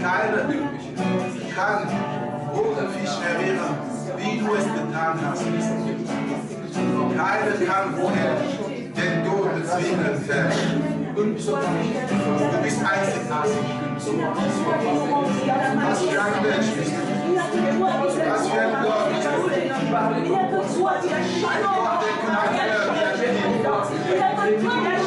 Keiner kann ohne dich erinnern, wie du es getan hast. Keiner kann vorher den Tod bezwingen werden. Du bist einzigartig. Was für ein Mensch bist du? Was für ein Gott bist du? Gott, der Knacker, der Invite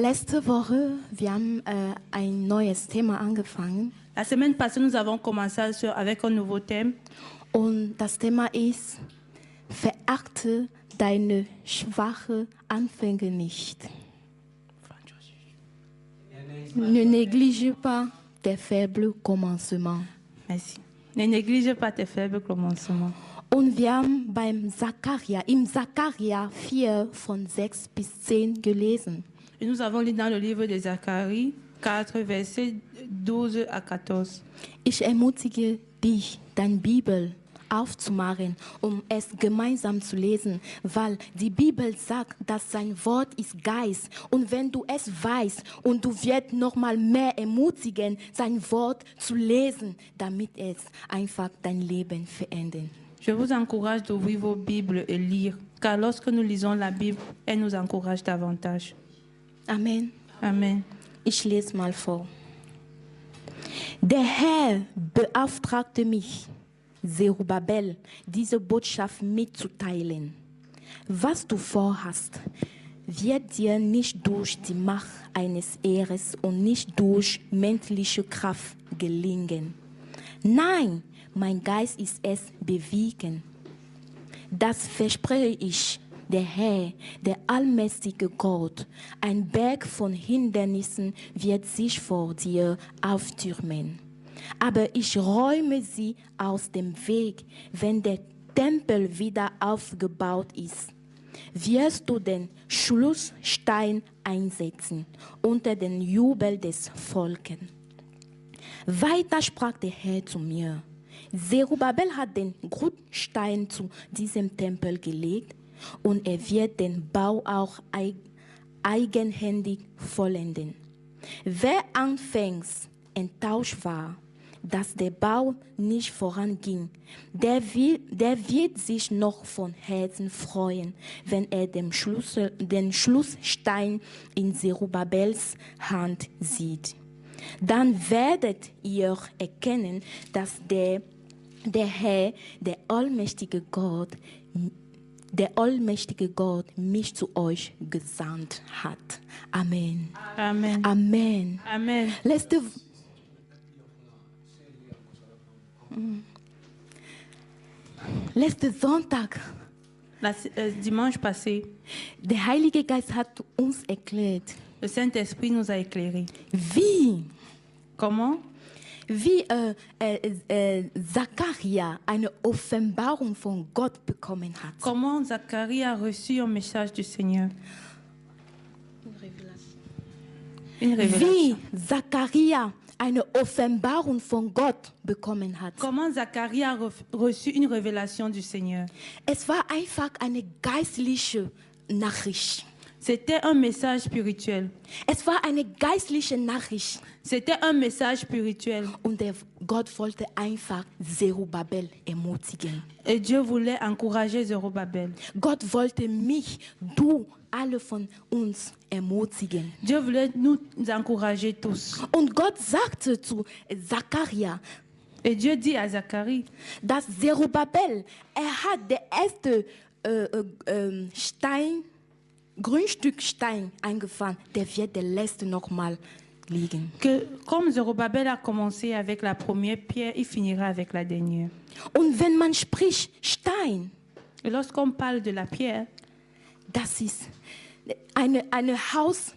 Letzte Woche, wir haben ein neues Thema angefangen La semaine passée, nous avons commencé avec un nouveau thème. und das Thema ist, verachte deine schwachen Anfänge nicht. Ne néglige pas tes faibles commencements. Merci. Ne néglige pas tes faibles commencements. Und wir haben im Sacharja 4 von 6 bis 10 gelesen. Et nous avons lu dans le livre de Zacharie 4, versets 12 à 14. Ich ermutige dich, deine Bibel aufzumachen, um es gemeinsam zu lesen, weil die Bibel sagt, dass sein Wort ist Geist. Und wenn du es weißt und du wirst noch mal mehr ermutigen, sein Wort zu lesen, damit es einfach dein Leben verändert. Je vous encourage d'ouvrir vos Bibles et lire, car lorsque nous lisons la Bible, elle nous encourage davantage. Amen. Amen. Ich lese mal vor. Der Herr beauftragte mich, Zerubabel, diese Botschaft mitzuteilen. Was du vorhast, wird dir nicht durch die Macht eines Heeres und nicht durch menschliche Kraft gelingen. Nein, mein Geist ist es bewegen. Das verspreche ich, der Herr, der allmächtige Gott. Ein Berg von Hindernissen wird sich vor dir auftürmen. Aber ich räume sie aus dem Weg, wenn der Tempel wieder aufgebaut ist. Wirst du den Schlussstein einsetzen unter den Jubel des Volkes. Weiter sprach der Herr zu mir. Zerubabel hat den Grundstein zu diesem Tempel gelegt und er wird den Bau auch eigenhändig vollenden. Wer anfangs enttäuscht war, dass der Bau nicht voranging, der wird sich noch von Herzen freuen, wenn er den Schlussstein in Zerubabels Hand sieht. Dann werdet ihr erkennen, dass der Herr, der allmächtige Gott mich zu euch gesandt hat. Amen. Amen. Amen. Amen. Letzten Sonntag, Dimanche passé, der Heilige Geist hat uns erklärt, le Saint-Esprit nous a éclairés. Comment wie Zacharia eine Offenbarung von Gott bekommen hat. Comment Zacharie a reçu un message du Seigneur. Une révélation. Wie Zacharia eine Offenbarung von Gott bekommen hat. Comment Zacharie a reçu une révélation du Seigneur. Es war einfach eine geistliche Nachricht. C'était un message spirituel. Es war eine geistliche Nachricht. C'était un message spirituel. Und Gott wollte einfach Zerubabel ermutigen. Et Dieu voulait encourager Zerubabel. Gott wollte mich, du, alle von uns ermutigen. Dieu voulait nous encourager tous. Und Gott sagte zu Zacharia, et Dieu dit à Zacharie, dass Zerubabel, hat der erste Grundstückstein eingefahren, der wird der letzte nochmal liegen. Que comme Zerubabel a commencé avec la première pierre, il finira avec la dernière. Und wenn man spricht Stein, et lorsqu'on parle de la pierre, das ist eine Haus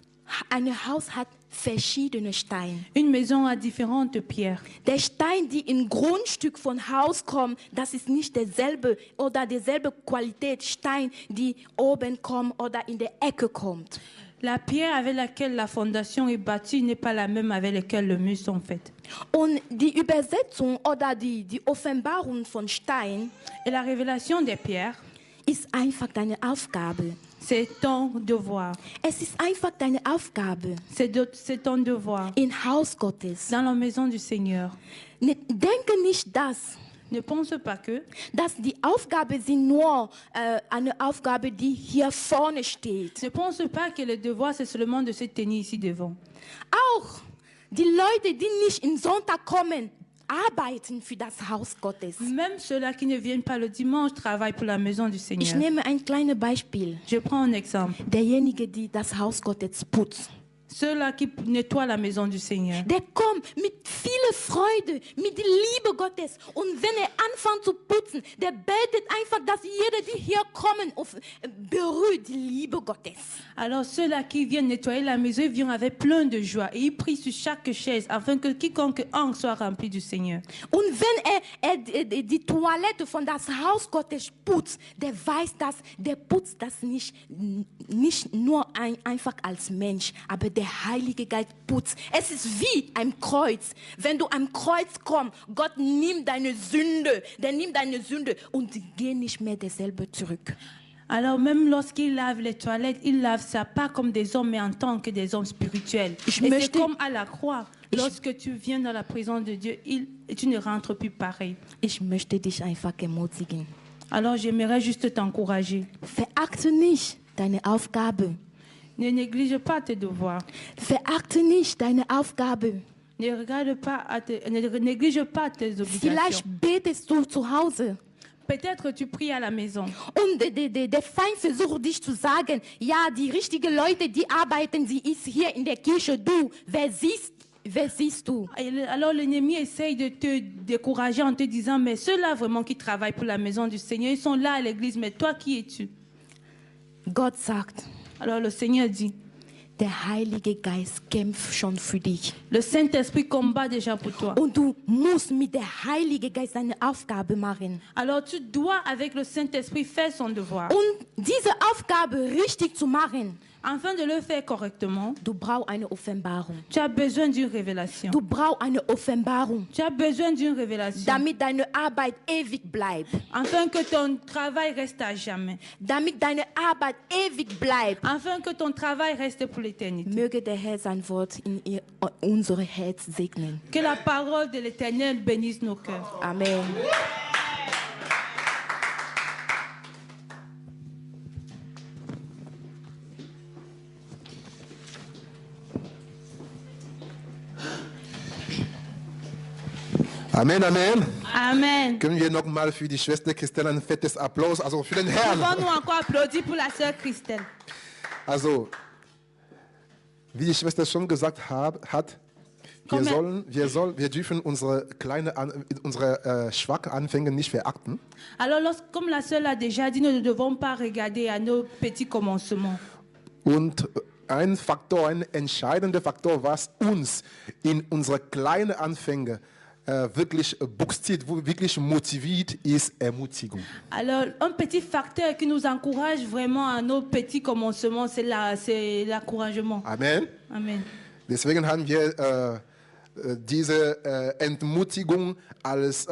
hat verschiedene Steine. Une maison a différentes pierres. Der Stein, die im Grundstück von Haus kommt, das ist nicht derselbe oder dieselbe Qualität Stein, die oben kommt oder in der Ecke kommt. La pierre avec laquelle la fondation est bâtie n'est pas la même avec laquelle les murs sont faits. Und die Übersetzung oder die Offenbarung von Stein et la révélation des pierres ist einfach deine Aufgabe. C'est ton devoir. Es ist einfach deine Aufgabe. C'est ton devoir. In Haus Gottes. Dans la maison du Seigneur. Denke nicht das. Ne pense pas que. Dass die Aufgabe sind nur eine Aufgabe, die hier vorne steht. Ne pense pas que le devoir c'est seulement de se tenir ici devant. Auch die Leute, die nicht in Sonntag kommen, arbeiten für das Haus Gottes. Même ceux-là qui ne viennent pas le dimanche travaillent pour la maison du Seigneur. Ich nehme ein kleines Beispiel. Je prends un exemple. Derjenige, die das Haus Gottes putzt. Ceux-là qui nettoient la maison du Seigneur. Der kommt mit viel Freude, mit der Liebe Gottes. Und wenn anfängt zu putzen, der betet einfach, dass jeder, die hier kommen, berührt die Liebe Gottes. Alors ceux-là qui viennent nettoyer la maison, ils viennent avec plein de joie. Et ils prient sur chaque chaise afin que quiconque entre soit rempli du Seigneur. Und wenn die Toilette von das Haus Gottes putzt, der weiß, dass der putzt das nicht nur einfach als Mensch, aber der Heilige Geist putzt. Es ist wie ein Kreuz. Wenn du am Kreuz kommst, Gott nimmt deine Sünde, der nimmt deine Sünde und die gehen nicht mehr derselbe zurück. Alors même lorsqu'il lave les toilettes, il lave ça pas comme des hommes, mais en tant que des hommes spirituels. Et c'est comme à la croix. Lorsque tu viens dans la présence de Dieu, tu ne rentres plus pareil. Ich möchte dich einfach ermutigen. Alors j'aimerais juste t'encourager. Verachte nicht deine Aufgabe. Ne néglige pas tes devoirs. Verachte nicht deine Aufgabe. Ne néglige pas tes obligations. Vielleicht betest du zu Hause. Peut-être tu pries à la maison. Und der Feind versucht dich zu sagen, ja, die richtigen Leute, die arbeiten, sie ist hier in der Kirche. Du, wer siehst du? Alors l'ennemi essaye de te décourager en te disant, mais ceux-là vraiment qui travaillent pour la maison du Seigneur, ils sont là à l'église, mais toi qui es-tu? Gott sagt, alors le Seigneur dit, der Heilige Geist kämpft schon für dich. Le Saint-Esprit combat déjà pour toi. Und du musst mit der Heilige Geist deine Aufgabe machen. Alors tu dois avec le Saint-Esprit faire son devoir. Und diese Aufgabe richtig zu machen, afin de le faire correctement, du brauchst eine Offenbarung. Tu as besoin d'une révélation. Du brauchst eine Offenbarung. Tu as besoin d'une révélation. Damit deine Arbeit ewig bleibt. Afin que ton travail reste à jamais. Damit deine Arbeit ewig bleibt. Afin que ton travail reste pour l'éternité. Möge der Herr sein Wort in unsere Herz segnen. Que la parole de l'Éternel bénisse nos cœurs. Amen. Amen, Amen. Amen. Können wir nochmal für die Schwester Christelle ein fettes Applaus, also für den Herrn. Pouvons-nous encore applaudir pour la sœur Christelle? Also, wie die Schwester schon gesagt hat, wir dürfen unsere schwachen Anfänge nicht verachten. Alors, comme la sœur l'a déjà dit, nous ne devons pas regarder à nos petits commencements. Und ein entscheidender Faktor, was uns in unsere kleinen Anfänge wirklich buchstiert, wirklich motiviert, ist Ermutigung. Alors, un petit facteur qui nous encourage vraiment à nos petits commencements, c'est l'encouragement. Amen. Amen. Deswegen haben wir diese Entmutigung als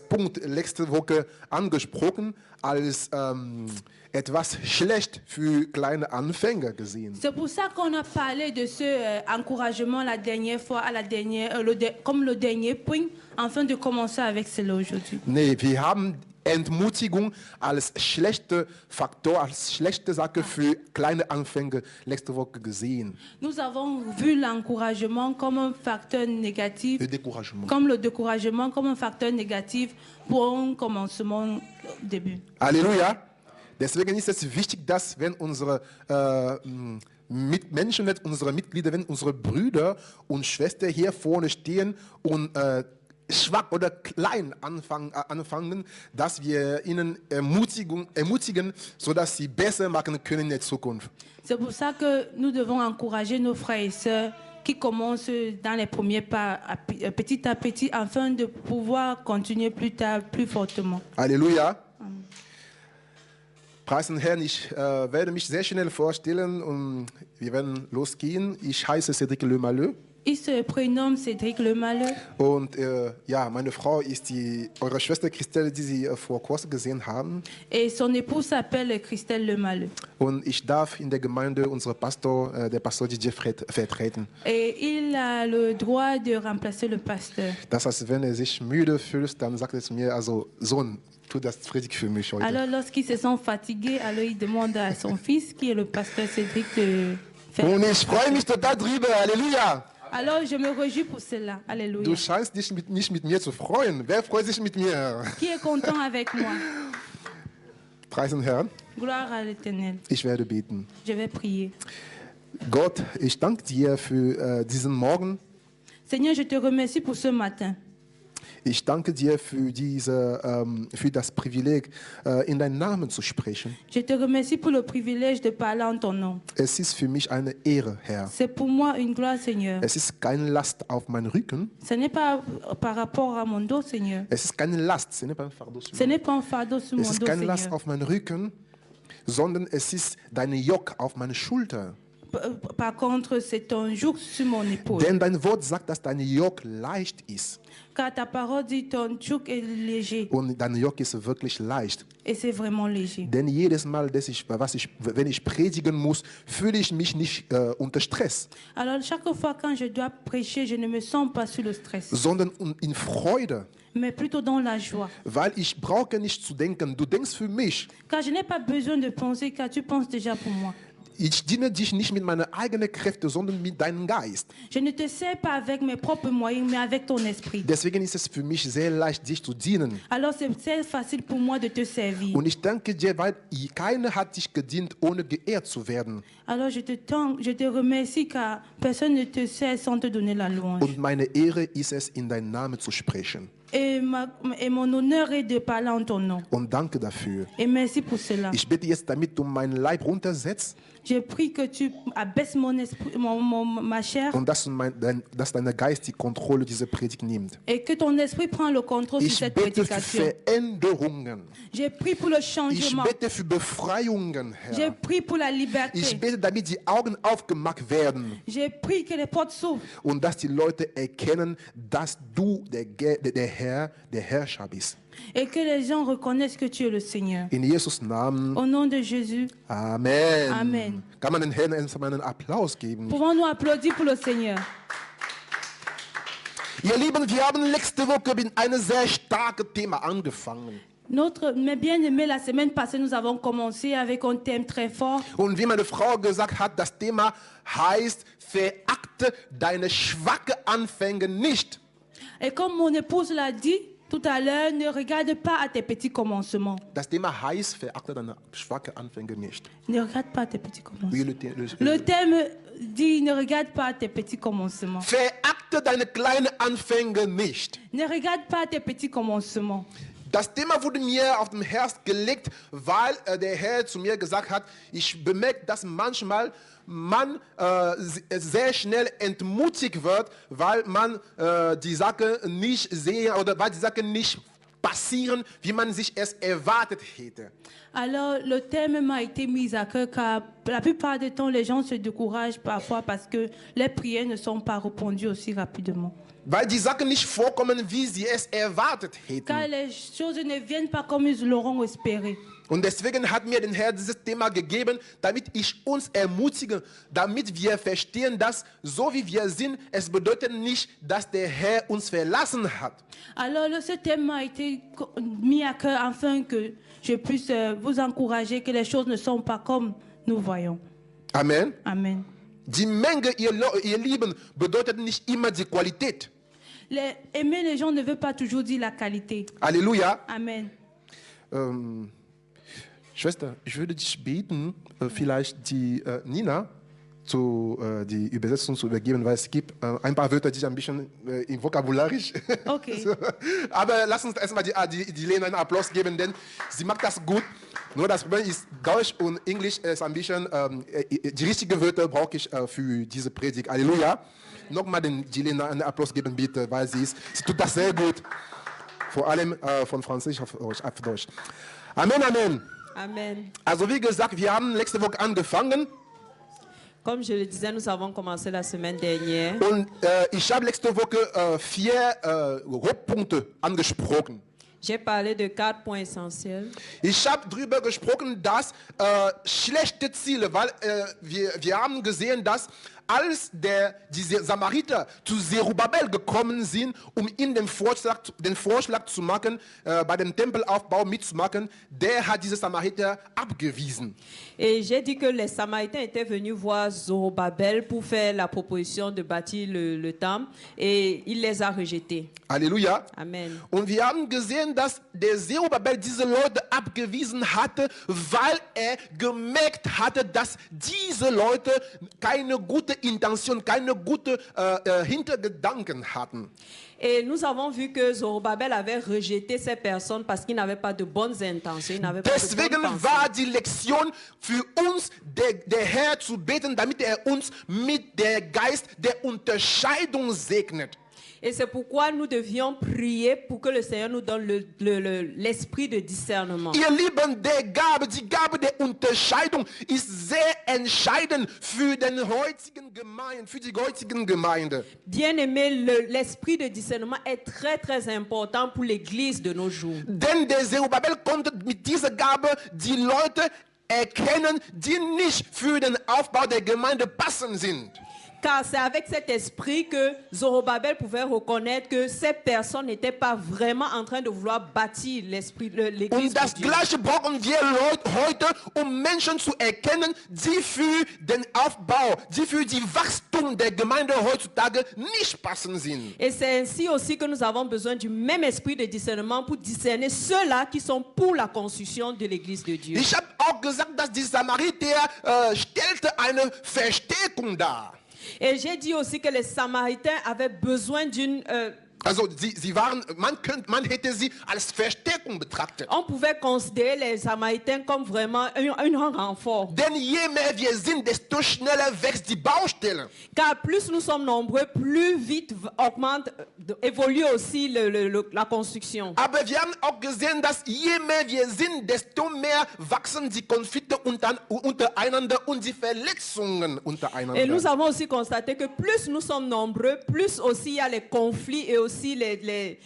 Punkt letzte Woche angesprochen, als etwas schlecht für kleine Anfänger gesehen. C'est pour ça qu'on a parlé de ce encouragement la dernière fois, comme le dernier point, afin de commencer avec cela aujourd'hui. Nee, wir haben Entmutigung als schlechter Faktor, als schlechte Sache für kleine Anfänger letzte Woche gesehen. Nous avons vu l'encouragement comme un facteur négatif, comme le découragement comme un facteur négatif pour un commencement début. Alléluia. Deswegen ist es wichtig, dass wenn unsere Mitmenschen, wenn unsere Mitglieder, wenn unsere Brüder und Schwestern hier vorne stehen und schwach oder klein anfangen, dass wir ihnen ermutigen, sodass sie besser machen können in der Zukunft. C'est pour ça que nous devons encourager nos frères et sœurs qui commencent dans les premiers pas, petit à petit, afin de pouvoir continuer plus tard, plus fortement. Alléluia. Preis den Herrn, ich werde mich sehr schnell vorstellen und wir werden losgehen. Ich heiße Cédric Lemaleux. Il se prénomme Cédric Lemaleux. Und ja, meine Frau ist eure Schwester Christelle, die Sie vor kurzem gesehen haben. Et son épouse s'appelle Christelle Lemaleux. Und ich darf in der Gemeinde unseren Pastor, der Pastor Didier vertreten. Et il a le droit de remplacer le pasteur. Das heißt, wenn er sich müde fühlt, dann sagt es mir, also Sohn, tu das Friedrich für mich heute. Alors lorsqu'il se sent fatigué, alors il demande à son fils, qui est le pasteur Cédric, de faire. Und ich freue mich total drüber, Halleluja. Alors je me réjouis pour cela, alléluia. Du scheinst dich nicht mit mir zu freuen. Wer freut sich mit mir? Qui est content avec moi? Preis den Herrn. Gloire à l'Éternel. Ich werde beten. Je vais prier. Gott, ich danke dir für diesen Morgen. Seigneur, je te remercie pour ce matin. Ich danke dir für das Privileg, in deinen Namen zu sprechen. Je te remercie pour le privilège de parler en ton nom. Es ist für mich eine Ehre, Herr. C'est pour moi une gloire, Seigneur. Es ist keine Last auf meinen Rücken. Ce n'est pas par rapport à mon dos, Seigneur. Es ist keine Last, ce n'est pas un fardeau sur Ce mon- n'est pas un fardeau sur mon Es ist dos, keine Last Seigneur. auf meinen Rücken, sondern es ist dein Joch auf meine Schulter. Par contre, c'est ton joug sur mon épaule. Denn dein Wort sagt, dass dein Joch leicht ist. Car ta parole dit ton joug est léger. Und dein Joch ist wirklich leicht. Et c'est vraiment léger. Denn jedes Mal, wenn ich predigen muss, fühle ich mich nicht unter Stress, Alors, chaque fois quand je dois prêcher, je ne me sens pas sous le stress, sondern in Freude. mais plutôt dans la joie. Weil ich brauche nicht zu denken, du denkst für mich. Car je n'ai pas besoin de penser, car tu penses déjà pour moi. Ich diene dich nicht mit meinen eigenen Kräften, sondern mit deinem Geist. Je ne te sers pas avec mes propres moyens, mais avec ton esprit. Deswegen ist es für mich sehr leicht, dich zu dienen. Alors c'est très facile pour moi de te servir. Und ich danke dir, weil keiner hat dich gedient, ohne geehrt zu werden. Alors je te remercie car personne ne te sert sans te donner la louange. Und meine Ehre ist es, in deinen Namen zu sprechen. Et mon honneur est de parler en ton nom. Und danke dafür. Et merci pour cela. Ich bitte jetzt, damit du meinen Leib runtersetzt Je prie que tu abaisses mon esprit, ma chair, und dass dein Geist die Kontrolle dieser Predigt nimmt. et que ton esprit prend le contrôle sur Ich cette bete für prédication. Veränderungen. Je prie pour le Ich changement. bete für Befreiungen, Je Herr. prie pour la liberté. Ich bete, damit die Augen aufgemacht werden Je prie que les portes s'ouvrent und dass die Leute erkennen, dass du der Herr, der Herrscher bist. et que les gens reconnaissent que tu es le Seigneur. In Jesus Namen. Au nom de Jésus, Amen. Amen. Kann man den Herrn erstmal einen Applaus geben? pouvons-nous applaudir pour le Seigneur? Ihr Lieben, wir haben letzte Woche mit einem sehr starken Thema angefangen. Mes bien-aimés, la semaine passée, nous avons commencé avec un thème très fort. Und wie meine Frau gesagt hat, das Thema heißt, verachte deine schwachen Anfänge nicht. Et comme mon épouse l'a dit tout à l'heure, ne regarde pas à tes petits commencements. Das Thema heißt, verachte deine schwachen Anfänge nicht. Ne regarde pas à tes petits commencements. Oui, Le thème dit ne regarde pas à tes petits commencements. Verachte deine kleinen Anfänge nicht. Ne regarde pas à tes petits commencements. Das Thema wurde mir auf dem Herz gelegt, weil der Herr zu mir gesagt hat, ich bemerke, dass manchmal man sehr schnell entmutigt wird, weil man die Sache nicht sehen oder weil die Sachen nicht passieren, wie man sich es erwartet hätte. Alors, le thème m'a été mis à cœur car la plupart du temps, les gens se découragent parfois parce que les prières ne sont pas répondues aussi rapidement. Weil die Sachen nicht vorkommen, wie sie es erwartet Car hätten. les choses ne viennent pas comme ils l'auront espéré. Und deswegen hat mir der Herr dieses Thema gegeben, damit ich uns ermutige, damit wir verstehen, dass so wie wir sind, es bedeutet nicht, dass der Herr uns verlassen hat. Alors, ce thème m'a été mis à cœur afin que je puisse vous encourager que les choses ne sont pas comme nous voyons. Amen. Amen. Die Menge, ihr Lieben, bedeutet nicht immer die Qualität. Aimer les gens ne veut pas toujours dire la qualité. Halleluja. Amen. Schwester, ich würde dich beten, vielleicht die Nina die Übersetzung zu übergeben, weil es gibt ein paar Wörter, die ein bisschen im Vokabularisch. Okay. So. Aber lass uns erstmal die Lena einen Applaus geben, denn sie macht das gut. Nur das Problem ist, Deutsch und Englisch ist ein bisschen, die richtigen Wörter brauche ich für diese Predigt. Halleluja. Nochmal die Lena einen Applaus geben, bitte, weil sie tut das sehr gut. Vor allem von Französisch auf Deutsch. Amen, Amen. Amen. Also wie gesagt, wir haben letzte Woche angefangen. Comme je le disais, nous avons commencé la semaine dernière. Und ich habe letzte Woche 4 Hauptpunkte angesprochen. J'ai parlé de 4 points essentiels. Ich habe darüber gesprochen, dass schlechte Ziele, weil wir haben gesehen, dass als die Samariter zu Zerubabel gekommen sind, ihm den Vorschlag zu machen, bei dem Tempelaufbau mitzumachen, der hat diese Samariter abgewiesen. Et j'ai dit que les Samaritains étaient venus voir Zorobabel pour faire la proposition de bâtir le temple et il les a rejetés. Halleluja. Amen. Und wir haben gesehen, dass der Zerubabel diese Leute abgewiesen hatte, weil er gemerkt hatte, dass diese Leute keine gute Intention, keine gute Hintergedanken hatten. Et nous avons vu que Zorobabel avait rejeté ces personnes parce qu'ils n'avaient pas de bonnes intentions. Ils n'avaient pas de Deswegen bonnes war pensées. die Lektion für uns, der Herr zu beten, damit er uns mit der Geist der Unterscheidung segnet. Et c'est pourquoi nous devions prier pour que le Seigneur nous donne l'esprit de discernement. Ihr Lieben, die Gabe der Unterscheidung ist sehr entscheidend für die heutige Gemeinde. Bien-aimé, l'esprit de discernement est très très important pour l'église de nos jours. Denn der Zerubabel konnte mit dieser Gabe die Leute erkennen, die nicht für den Aufbau der Gemeinde passend sind. Car c'est avec cet esprit que Zorobabel pouvait reconnaître que ces personnes n'étaient pas vraiment en train de vouloir bâtir l'église Und das de Dieu. Gleiche brauchen wir heute, Menschen zu erkennen, die für den Aufbau, die für die Wachstum der Gemeinde heutzutage nicht passend sind. Et c'est ainsi aussi que nous avons besoin du même esprit de discernement pour discerner ceux-là qui sont pour la construction de l'église de Dieu. Ich habe auch gesagt, dass die Samariter stellte eine Verstärkung dar. Et j'ai dit aussi que les Samaritains avaient besoin d'une... Also sie waren, man hätte sie als Verstärkung betrachtet. on pouvait considérer les Samaritains comme vraiment un renfort. Denn je mehr wir sind, desto schneller wächst die Baustelle. Car plus nous sommes nombreux, plus vite évolue aussi la construction. Aber wir haben auch gesehen, dass je mehr wir sind, desto mehr wachsen die Konflikte untereinander und die Verletzungen untereinander. Et nous avons aussi constaté que plus nous sommes nombreux, plus aussi il y a les conflits et aussi les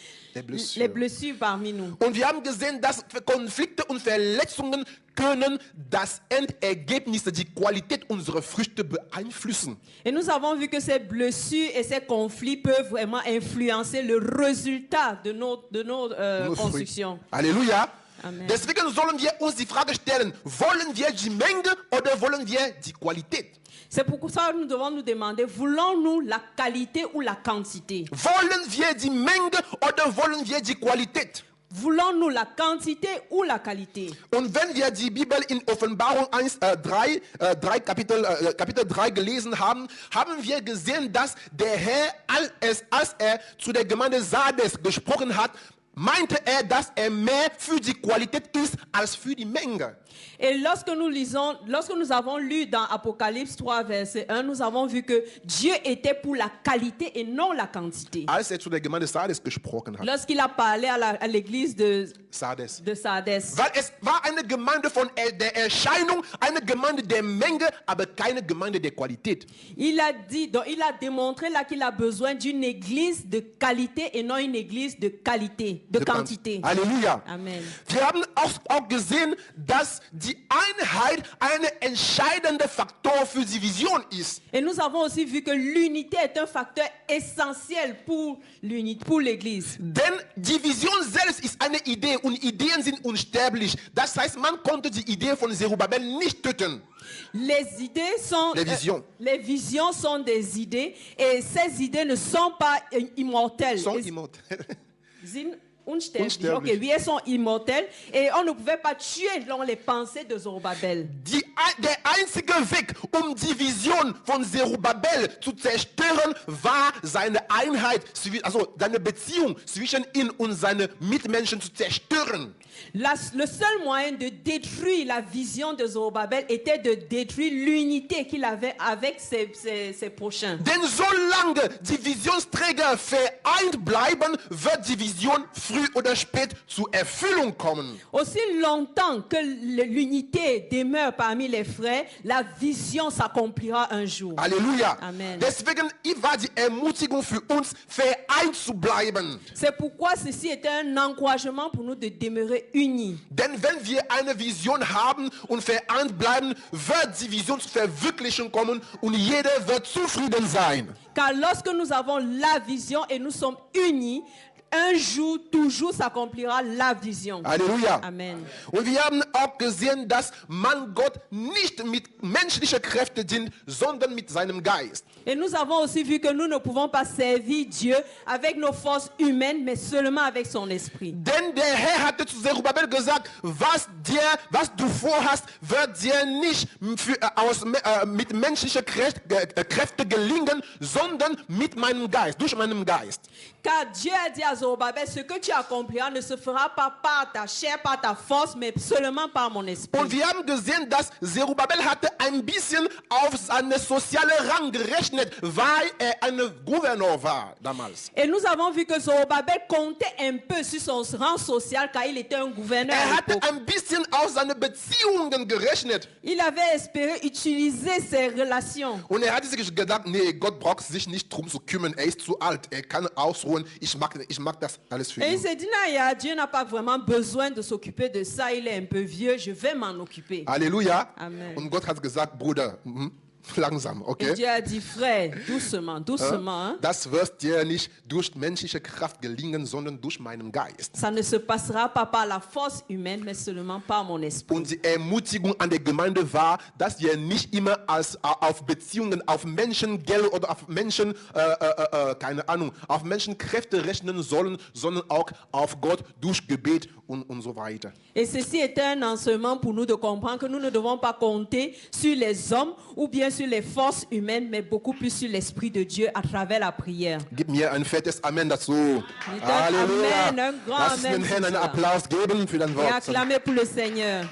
blessures parmi nous. Und wir haben gesehen, dass Konflikte und Verletzungen können das Endergebnis, die Qualität unserer Früchte beeinflussen. Et nous avons vu que ces blessures et ces conflits peuvent vraiment influencer le résultat de nos constructions. Alléluia. Amen. Deswegen sollen wir uns die Frage stellen, wollen wir die Menge oder wollen wir die Qualität? C'est pour ça que nous devons nous demander, voulons-nous la qualité ou la quantité? Wollen wir die Menge oder wollen wir die Qualität? Voulons-nous la quantité ou la qualité? Und wenn wir die Bibel in Offenbarung 3, Kapitel 3 gelesen haben, haben wir gesehen, dass der Herr, als er zu der Gemeinde Sardes gesprochen hat, meinte er, dass er mehr für die Qualität ist als für die Menge. Et lorsque nous avons lu dans Apocalypse 3, verset 1, nous avons vu que Dieu était pour la qualité et non la quantité. Als er zu der Gemeinde Sardes gesprochen hat. Lorsqu'il a parlé à l'église de Sardes. Sardes. Weil es war eine Gemeinde von der Erscheinung, eine Gemeinde der Menge, aber keine Gemeinde der Qualität. Il a démontré là qu'il a besoin d'une église de qualité et non une église de qualité, de quantité. Halleluja. Amen. Wir haben auch gesehen, dass die Einheit ein entscheidender Faktor für die Vision ist. Et nous avons aussi vu que l'unité est un facteur essentiel pour l'église. Denn die Vision selbst ist eine Idee und Ideen sind unsterblich. Das heißt, man konnte die Idee von Zerubabel nicht töten. Les visions sont des idées et ces idées ne sont pas immortelles. Unsterblich. Okay, oui, elles sont immortelles et on ne pouvait pas tuer les pensées de Zorobabel. Der einzige Weg, die Vision von Zerubabel zu zerstören, war seine Einheit, also seine Beziehung zwischen ihm und seinen Mitmenschen zu zerstören. Le seul moyen de détruire la vision de Zorobabel était de détruire l'unité qu'il avait avec ses prochains. Denn solange die Visionsträger vereint bleiben, wird die Vision früh oder spät zur Erfüllung kommen. Aussi longtemps que l'unité demeure parmi les frères, la vision s'accomplira un jour. Halleluja. Amen. Deswegen war die Ermutigung für uns, vereint zu bleiben. C'est pourquoi ceci est un encouragement pour nous de demeurer unis. Denn wenn wir eine Vision haben und vereint bleiben, wird die Vision zur Verwirklichung kommen und jeder wird zufrieden sein. Car lorsque nous avons la vision et nous sommes unis, un jour, toujours s'accomplira la vision. Halleluja. Amen. Und wir haben auch gesehen, dass man Gott nicht mit menschlichen Kräften dient, sondern mit seinem Geist. Et nous avons aussi vu que nous ne pouvons pas servir Dieu avec nos forces humaines, mais seulement avec son esprit. Denn der Herr hatte zu Zerubabel gesagt, was du vorhast, wird dir nicht mit menschlichen Kräften gelingen, sondern mit meinem Geist, durch meinen Geist. Car Dieu a dit à Zorobabel, ce que tu accompliras ne se fera pas par ta chair, par ta force, mais seulement par mon esprit. Und wir haben gesehen, dass Zerubabel hatte ein bisschen auf seinen sozialen Rang gerechnet, weil er ein Gouverneur war damals. Et nous avons vu que Zorobabel comptait un peu sur son rang social car il était un gouverneur. Er hatte ein bisschen auf seine Beziehungen gerechnet. Il avait espéré utiliser ses relations. Und er hatte sich gedacht, nee, Gott braucht sich nicht drum zu kümmern, er ist zu alt, er kann ausruhen, ich mag das alles für Et il ihn. s'est dit, non, Dieu n'a pas vraiment besoin de s'occuper de ça, il est un peu vieux, je vais m'en occuper. Halleluja. Amen. Und Gott hat gesagt, Bruder, langsam, Et okay? Dieu a dit, frère, doucement, doucement. Hein? Das wird dir nicht durch menschliche Kraft gelingen, sondern durch meinen Geist. Ça ne se passera pas par la force humaine, mais seulement par mon esprit. Und die Ermutigung an der Gemeinde war, dass wir nicht immer auf Beziehungen, auf Menschengeld oder auf Menschen, keine Ahnung, auf Menschenkräfte rechnen sollen, sondern auch auf Gott durch Gebet und so weiter. Et ceci est un enseignement pour nous de comprendre que nous ne devons pas compter sur les hommes ou bien sur les forces humaines, mais beaucoup plus sur l'Esprit de Dieu à travers la prière. Gib mir ein fettes Amen dazu. Amen, Halleluja. un grand Lass Amen den Herrn einen pour ça. Applaus geben für dein Et Wort. acclamer pour le Seigneur.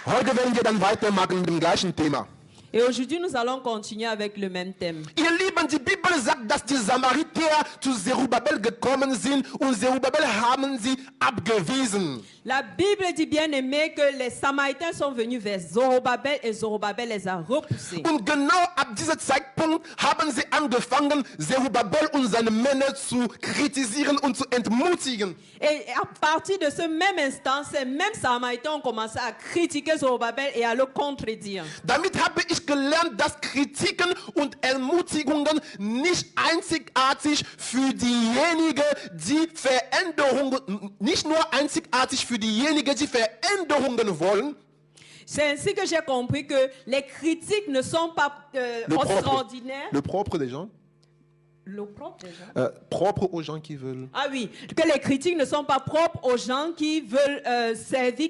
Heute werden wir dann weitermachen mit dem gleichen Thema. Et aujourd'hui, nous allons continuer avec le même thème. Ihr Lieben, die Bibel sagt, dass die Samariter zu Zerubabel gekommen sind und Zerubabel haben sie abgewiesen. La Bible dit bien aimé que les Samaritains sont venus vers Zorobabel et Zorobabel les a repoussés. Und genau ab diesem Zeitpunkt haben sie angefangen, Zerubabel und seine Männer zu kritisieren und zu entmutigen. Et à partir de ce même instant, ces mêmes Samaritains ont commencé à critiquer Zorobabel et à le contredire. Damit habe ich gelernt, dass Kritiken und Ermutigungen nicht einzigartig für diejenigen, die Veränderungen, nicht nur einzigartig für diejenigen, die Veränderungen wollen. C'est ainsi que j'ai compris que les critiques ne sont pas extraordinaires. Le propre des gens. Le propre des gens. Propre aux gens qui veulent. Ah oui, que les critiques ne sont pas propres aux gens qui veulent servir,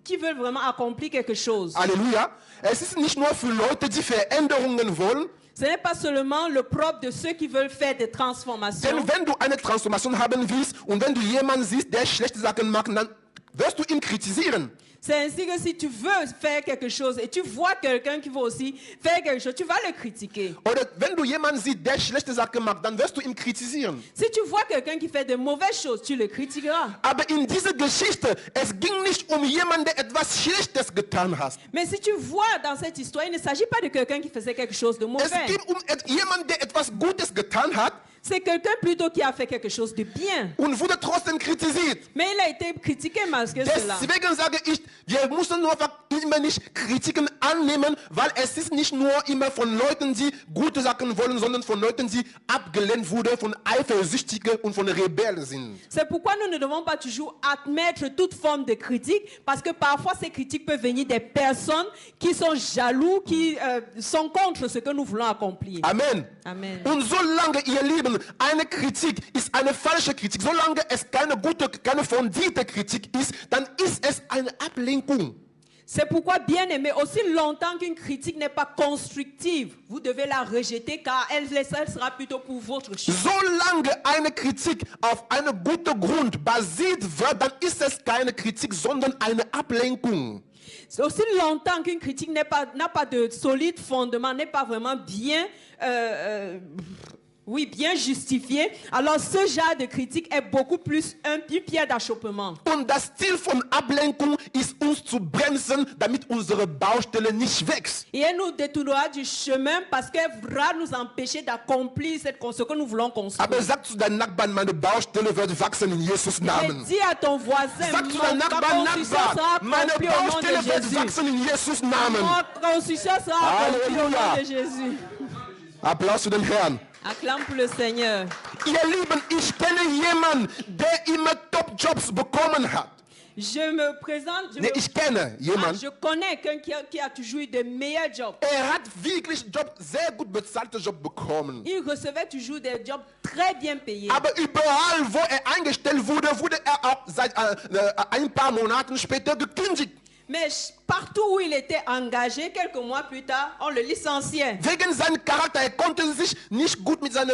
qui veulent vraiment accomplir quelque chose. Halleluja. Es ist nicht nur für Leute, die Veränderungen wollen. Ce n'est pas seulement le propre de ceux qui veulent faire des transformations. Denn wenn du eine Transformation haben willst und wenn du jemanden siehst, der schlechte Sachen macht, dann wirst du ihn kritisieren. C'est ainsi que si tu veux faire quelque chose et tu vois quelqu'un qui veut aussi faire quelque chose, tu vas le critiquer. Oder wenn du jemanden siehst, der schlechte Sachen macht, dann wirst du ihn kritisieren. Si tu vois quelqu'un qui fait de mauvaises choses, tu le critiqueras. Aber in dieser Geschichte, es ging nicht um jemanden, der etwas Schlechtes getan hat. Mais si tu vois dans cette histoire, il ne s'agit pas de quelqu'un qui faisait quelque chose de Es mauvais. ging um jemanden, der etwas Gutes getan hat C'est quelqu'un plutôt qui a fait quelque chose de bien. und wurde trotzdem kritisiert. Mais il a été critiqué malgré cela. Deswegen sage ich, wir müssen nur immer nicht Kritiken annehmen, weil es ist nicht nur immer von Leuten, die gute Sachen wollen, sondern von Leuten, die abgelehnt wurden, von Eifersüchtigen und von Rebellen sind. C'est pourquoi nous ne devons pas toujours admettre toute forme de critique, parce que parfois ces critiques peuvent venir des personnes qui sont jaloux, qui sont contre ce que nous voulons accomplir. Amen. Amen. Und solange, ihr Lieben, eine Kritik ist eine falsche Kritik, solange es keine gute, keine fundierte Kritik ist, dann ist es eine Ablenkung. C'est pourquoi, bien aimé, aussi longtemps qu'une critique n'est pas constructive, vous devez la rejeter car elle sera plutôt pour votre chute. Solange eine Kritik auf einem guten Grund basiert wird, dann ist es keine Kritik, sondern eine Ablenkung. C'est aussi longtemps qu'une critique n'a pas de solide fondement, n'est pas vraiment bien Oui, bien justifié. Alors ce genre de critique est beaucoup plus une pierre d'achoppement. Und das Ziel von Ablenkung ist, uns zu bremsen, damit unsere Baustelle nicht wächst. Et elle nous détournera du chemin parce qu'elle voudra nous empêcher d'accomplir ce que nous voulons construire. Aber sag zu deinem Nachbarn, meine Baustelle wird wachsen in Jesus' Mais Namen. dis à ton voisin, Sag zu deinem ma Nachbarn, construction sera meine accomplie au nom Baustelle de wird Jésus. wachsen in Jesus' Namen. Ma construction sera accomplie au nom Halleluja. de Jésus. Applaus für den Herrn. Acclame pour le Seigneur. Ihr Lieben, ich kenne jemanden, der immer Top-Jobs bekommen hat. Je me présente, Nee, ich kenne jemanden. je connais quelqu'un qui a toujours eu de meilleurs jobs. Hat wirklich Job, sehr gut bezahlte Job bekommen. Il recevait toujours des jobs très bien payés. Aber überall, wo eingestellt wurde, wurde auch seit ein paar Monaten später gekündigt. Mais partout où il était engagé, quelques mois plus tard, on le licenciait. Wegen seinem Charakter, konnte sich nicht gut mit seinen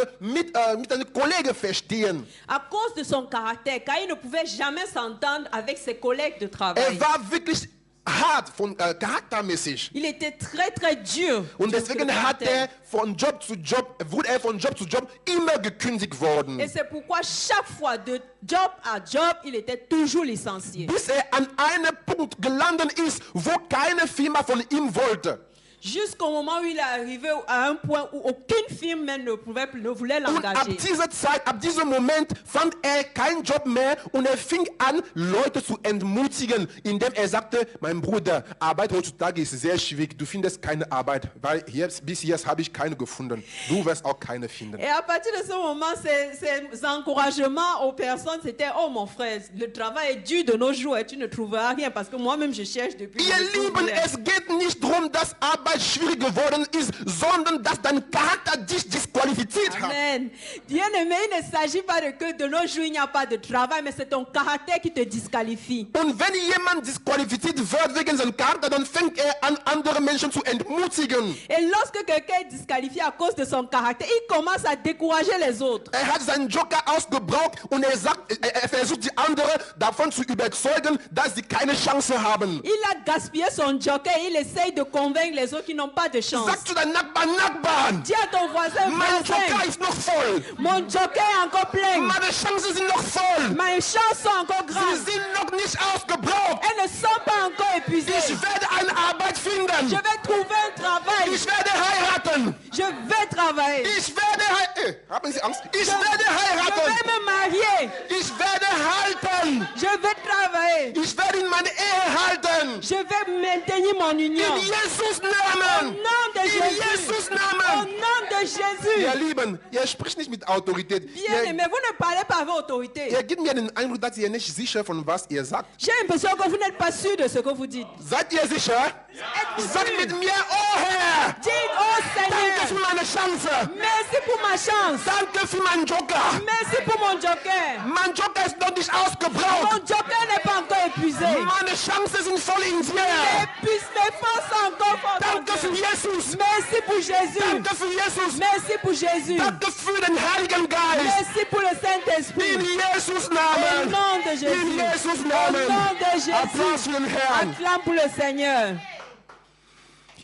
Kollegen verstehen. À cause de son caractère, car il ne pouvait jamais s'entendre avec ses collègues de travail. War wirklich hart, charaktermäßig. Il était très très dur. Und deswegen von Job zu Job, wurde von Job zu Job immer gekündigt worden. Et c'est pourquoi chaque fois de job à job, il était toujours licencié. Bis an einen Punkt gelandet ist, wo keine Firma von ihm wollte. Jusqu'au moment où il est arrivé à un point où aucune firme même ne voulait l'engager. Ab diesem Moment fand keinen Job mehr und fing an, Leute zu entmutigen, indem sagte, mein Bruder, Arbeit heutzutage ist sehr schwierig, du findest keine Arbeit, weil bis jetzt habe ich keine gefunden. Du wirst auch keine finden. Et à partir de ce moment, ces encouragements aux personnes, c'était, oh mon frère, le travail est dur de nos jours et tu ne trouveras rien parce que moi-même je cherche depuis. Ihr Lieben, es geht nicht darum, dass Arbeit schwierig geworden ist, sondern dass dein Charakter dich disqualifiziert hat. Amen. Bien-aimé, il ne s'agit pas que de nos jours il n'y a pas de travail, mais c'est ton caractère qui te disqualifie. Und wenn jemand disqualifiziert wird wegen seinem Charakter, dann fängt an, andere Menschen zu entmutigen. Et lorsque quelqu'un est disqualifié à cause de son caractère, il commence à décourager les autres. Hat seinen Joker ausgebraucht und versucht die anderen davon zu überzeugen, dass sie keine Chance haben. Il a gaspillé son joker et il essaye de convaincre les autres qui n'ont pas de chance. Sag zu deinem Nachbarn, dis à ton voisin, mein Joker ist noch voll. Mon joker est encore plein. Meine Chancen sind noch voll. Mes chances sont encore grandes. Sie sind noch nicht ausgebraucht. Elles ne sont pas encore épuisées. Ich werde eine Arbeit finden. Je vais trouver un travail. Ich werde heiraten. Je vais travailler. Ich werde heiraten. Haben Sie Angst? Ich werde heiraten. Je vais me marier. Ich werde halten. Je vais travailler. Ich werde in meine Ehe halten. Je vais maintenir mon union. In Jesus Namen. Au nom de Jésus. In Jesus Namen. Au nom de Jésus. Ihr Lieben, ihr spricht nicht mit Autorität. Bien aimé, vous ne parlez pas avec autorité. Ihr gebt mir den Eindruck, dass ihr nicht sicher von was ihr sagt. J'ai l'impression que vous n'êtes pas sûr de ce que vous dites. Seid ihr sicher? Sagt mit mir, oh Herr. Dites, oh Danke für Seigneur. meine Chance. Merci pour ma chance. Danke für meinen Joker. Merci pour mon joker. Mein Joker ist noch nicht ausgebraucht. Mon joker n'est pas encore épuisé. Meine Chancen sind voll in dir. Mes forces sont encore fortes. Danke für Jesus. Merci pour Jésus. Danke für Jesus. Merci pour Jésus. Danke für den Heiligen Geist. Merci pour le Saint-Esprit. In Jesus Au Namen. nom de Jésus. In Jesus Au Namen. nom de Jésus. Applaus für den Herrn. Acclame pour le Seigneur.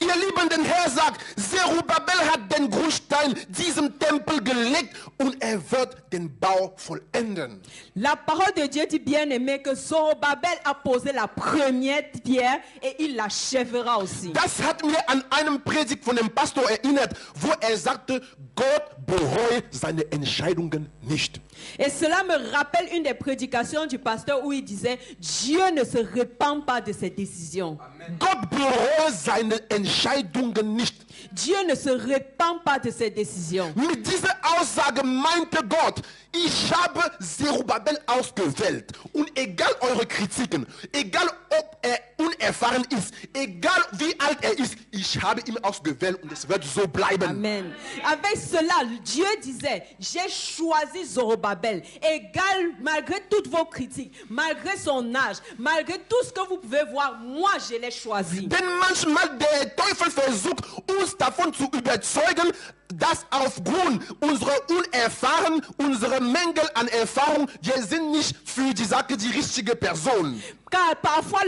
Ihr Lieben, der Herr sagt, Zerubabel hat den Grundstein diesem Tempel gelegt und wird den Bau vollenden. La parole de Dieu dit, bien aimé, que Zorobabel a posé la première pierre et il l'achèvera aussi. Das hat mir an einem Predigt von dem Pastor erinnert, wo sagte, Gott bereut seine Entscheidungen nicht. Et cela me rappelle une des prédications du pasteur où il disait, Dieu ne se repent pas de ses décisions. Gott bereut seine Entscheidungen nicht. Dieu ne se repent pas de ses décisions. Mit dieser Aussage meinte Gott, ich habe Zerubabel ausgewählt. Und egal eure Kritiken, egal ob unerfahren ist, egal wie alt ist, ich habe ihn ausgewählt und es wird so bleiben. Amen. Avec cela, Dieu disait, j'ai choisi Zorobabel. Égal, malgré toutes vos critiques, malgré son âge, malgré tout ce que vous pouvez voir, moi je l'ai choisi. Denn manchmal der Teufel versucht, uns davon zu überzeugen, dass aufgrund unserer Unerfahrung, unserer Mängel an Erfahrung, wir sind nicht für die Sache die richtige Person. Car parfois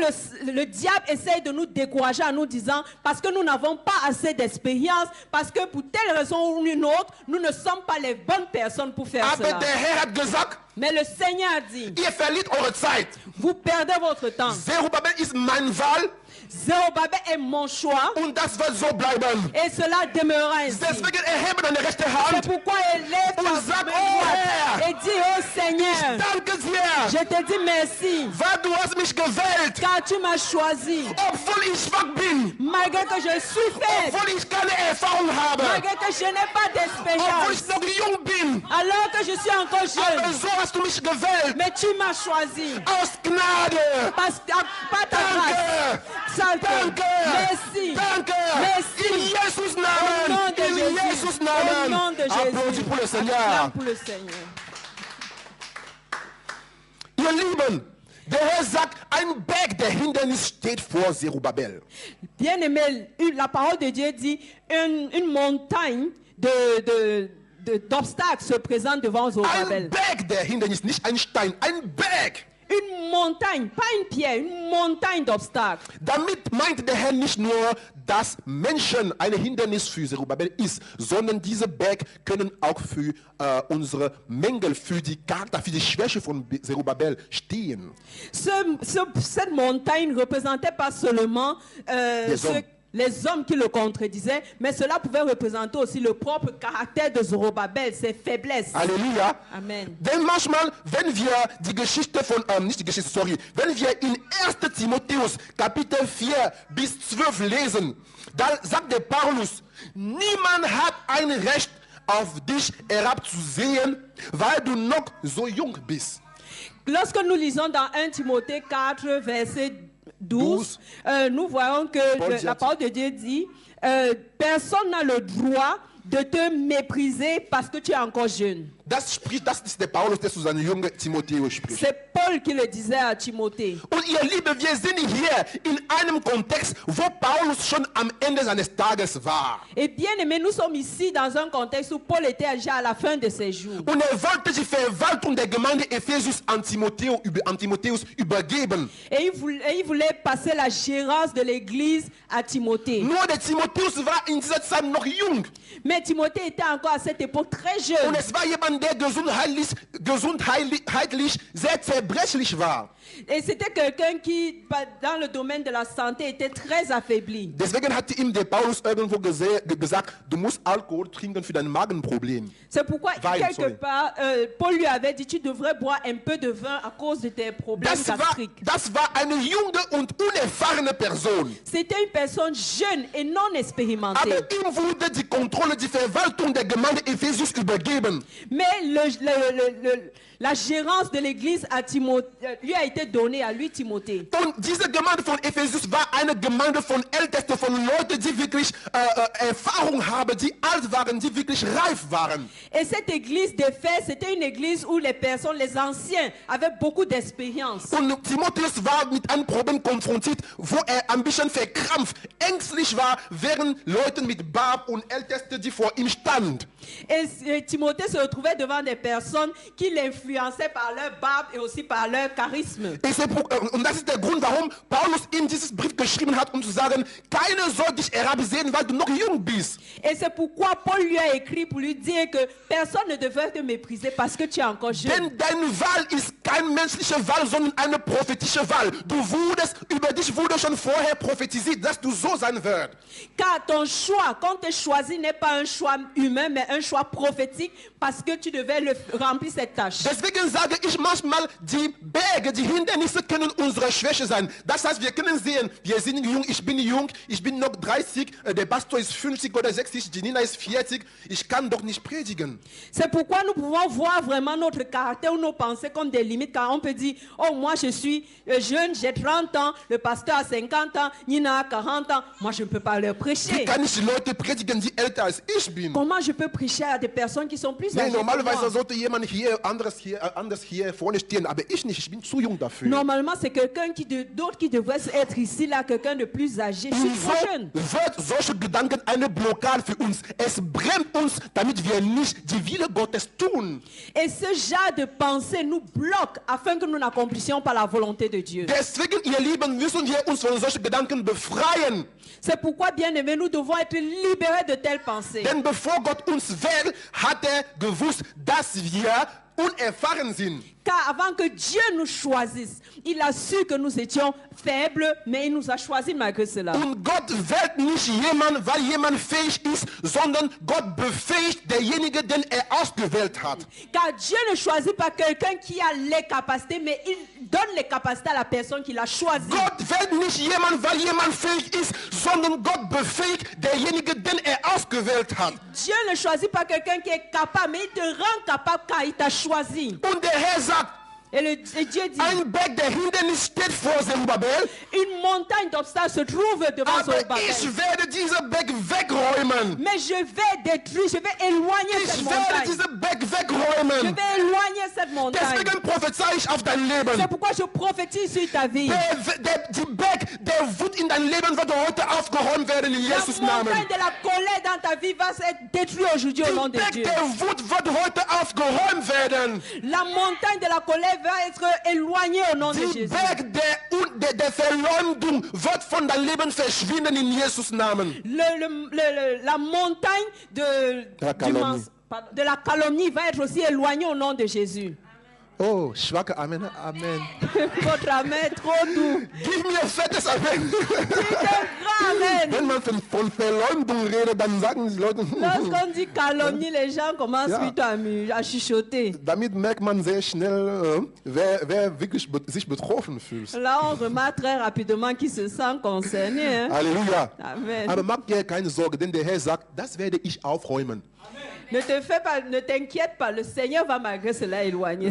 le diable essaye de nous décourager en nous disant parce que nous n'avons pas assez d'expérience, parce que pour telle raison ou une autre, nous ne sommes pas les bonnes personnes pour faire Aber cela. der Herr hat gesagt, Mais le Seigneur a dit, ihr verliert eure Zeit. vous perdez votre temps. Zerubbabel ist mein Wahl Zerubabel est mon choix und das wird so bleiben. et cela demeurera ainsi. Deswegen erhebe deine rechte C'est Hand pourquoi élève ta und main sag, oh droite Herr, et dis, oh Seigneur, danke dir, je te dis merci weil du hast mich gewählt, car tu m'as choisi. obwohl ich schwach bin, Malgré que je suis faible, obwohl ich keine Erfahrung habe, malgré que je n'ai pas obwohl ich d'expérience, noch jung bin, alors que je suis encore aber jeune, so hast du mich gewählt, mais tu m'as choisi. aus Gnade. Parce que pas ta grâce. Danke, danke, Merci. danke, Merci. in Jesus Au nom Namen, de in Jésus. Jesus Au nom Namen, de Applaudis Jésus. pour le Acclame Seigneur. pour le Seigneur. Ihr Lieben, der Herr sagt, ein Berg der Hindernis steht vor Zerubbabel. Bien-aimé, la parole de Dieu dit une montagne d'obstacles se présente devant Ein Zorobabel. Berg der Hindernis, nicht ein Stein, ein Berg. Une montagne, pas une pierre, une montagne d'obstacles. Damit meint der Herr nicht nur, dass Menschen ein Hindernis für Zerubbabel ist, sondern diese Berg können auch für unsere Mängel, für die Charakter, für die Schwäche von Zerubbabel stehen. Cette montagne ne représentait pas seulement les hommes qui le contredisaient, mais cela pouvait représenter aussi le propre caractère de Zorobabel, ses faiblesses. Halleluja. Amen. Denn manchmal, wenn wir die Geschichte von, nicht die Geschichte, sorry, wenn wir in 1. Timotheus Kapitel 4 bis 12 lesen, dann sagt der Paulus, niemand hat ein Recht auf dich herabzusehen, weil du noch so jung bist. Lorsque nous lisons dans 1 Timothée 4, verset 12, nous voyons que la parole de Dieu dit, personne n'a le droit de te mépriser parce que tu es encore jeune. Das ist der Paulus, der zu seinem jungen Timotheus spricht. C'est Paul qui le disait à Timothée. Und ihr Lieben, wir sind hier in einem Kontext, wo Paulus schon am Ende seines Tages war. Et bien aimé, nous sommes ici dans un contexte où Paul était déjà à la fin de ses jours. Und wollte die Verwaltung der Gemeinde Ephesus an Timotheus übergeben. Et il voulait passer la gérance de l'église à Timothée. Nur der Timotheus war in dieser Zeit noch jung. Mais Timothée était encore à cette époque très jeune. Und es war jemand, der gesundheitlich sehr zerbrechlich war. Et c'était quelqu'un qui, dans le domaine de la santé, était très affaibli. Deswegen hatte ihm der Paulus irgendwo gesagt, du musst Alkohol trinken für dein Magenproblem. C'est pourquoi, quelque part, Paul lui avait dit, tu devrais boire un peu de vin à cause de tes problèmes gastriques. Das war eine junge und unerfahrene Person. C'était une personne jeune et non expérimentée. Aber ihm wurde die Kontrolle, die Verwaltung der Gemeinde Ephesus übergeben. Mais la gérance de l'église à lui a été donnée à lui, Timothée. Und diese Gemeinde von Ephesus war eine Gemeinde von Ältesten, von Leuten, die wirklich Erfahrung haben, die alt waren, die wirklich reif waren. Et cette église, de fait, c'était une église où les personnes, les anciens, avaient beaucoup d'expérience. Und Timotheus war mit einem Problem konfrontiert, wo ein bisschen verkrampft, ängstlich war, während Leute mit Bart und Ältesten, die vor ihm standen. Et Timothée se retrouvait devant des personnes qui l'influençaient par leur barbe et aussi par leur charisme. Und das ist der Grund, warum Paulus ihm dieses Brief geschrieben hat, um zu sagen, keiner soll dich herabsehen, weil du noch jung bist. Et c'est pourquoi Paul lui a écrit pour lui dire que personne ne devrait te mépriser parce que tu es encore jeune. Denn deine Wahl ist kein menschliche Wahl, sondern eine prophetische Wahl. Über dich wurde schon vorher prophetisiert, dass du so sein wirst. Car ton choix, quand tu es choisi, n'est pas un choix humain, mais un choix prophétique parce que tu devais remplir cette tâche. Deswegen sage ich manchmal, die Berge, die Hindernisse können unsere Schwäche sein. Das heißt, wir können sehen, wir sind jung, ich bin noch 30, der Pastor ist 50 oder 60, die Nina ist 40, ich kann doch nicht predigen. C'est pourquoi nous pouvons voir vraiment notre caractère ou nos pensées comme des limites, car on peut dire, oh moi je suis jeune, j'ai 30 ans, le pasteur a 50 ans, Nina a 40 ans, moi je ne peux pas leur prêcher. Wie kann ich Leute predigen, die älter als ich bin? Comment je peux prêcher à des personnes qui sont plus âgées que Normalerweise moi? sollte jemand hier anderes anders hier vorne stehen, aber ich nicht, ich bin zu jung dafür. Normalement, c'est quelqu'un d'autre qui devrait être ici, là, quelqu'un de plus âgé. Je suis trop jeune. Wird solche Gedanken eine Blockade für uns. Es bremst uns, damit wir nicht die Wille Gottes tun. Et ce genre de pensée nous bloque afin que nous n'accomplissions pas la volonté de Dieu. Deswegen, ihr Lieben, müssen wir uns von solchen Gedanken befreien. C'est pourquoi, bien aimés, nous devons être libérés de telles pensées. Denn bevor Gott uns wählt, hat gewusst, dass wir unerfahren sind. Car avant que Dieu nous choisisse, il a su que nous étions faibles, mais il nous a choisis malgré cela. Und Gott wählt nicht jemanden, weil jemand fähig ist, sondern Gott befähigt derjenige, den er ausgewählt hat. Car Dieu ne choisit pas quelqu'un qui a les capacités, mais il donne les capacités à la personne qu'il a choisie. Gott wählt nicht jemanden, weil jemand fähig ist, sondern Gott befähigt derjenige, den er ausgewählt hat. Dieu ne choisit pas quelqu'un qui est capable, mais il te rend capable car il t'a choisi. Und der Herr sagt, Et Dieu dit, ein Berg der Hindernis steht vor Zerubbabel, une montagne d'obstacles se trouve devant aber Zerubbabel. ich werde diesen Berg wegräumen. Mais je vais détruire, je vais éloigner cette Ich werde montagne. diesen Berg Je wegräumen. vais éloigner cette montagne. Deswegen prophezei ich auf dein C'est Leben. pourquoi je prophétise sur ta vie. Die Berg der Wut in dein Leben wird heute aufgeräumt werden in La Jesus Namen. montagne de la colère dans ta vie va être détruite aujourd'hui au nom Die de Berg Dieu. der Wut wird heute aufgeräumt werden. La montagne de la colère va être éloignée au nom de Die Jésus. Berg der Verleumdung wird von deinem Leben verschwinden in Jesus Namen. La montagne de la calomnie va être aussi éloignée au nom de Jésus. Oh, schwache Amen, Amen. Votre amen est trop doux. Gib mir fettes Amen. Dites un grand amen. Wenn man von Verleumdung redet, dann sagen die Leute, Lorsqu'on dit calomnie, les gens commencent Ja. plutôt à chuchoter. damit merkt man sehr schnell, wer wirklich sich betroffen fühlt. Là, on remarque très rapidement qui se sent concerné. Hein? Halleluja. Amen. Aber mach dir keine Sorge, denn der Herr sagt, das werde ich aufräumen. Ne t'inquiète pas, le Seigneur va malgré cela éloigner.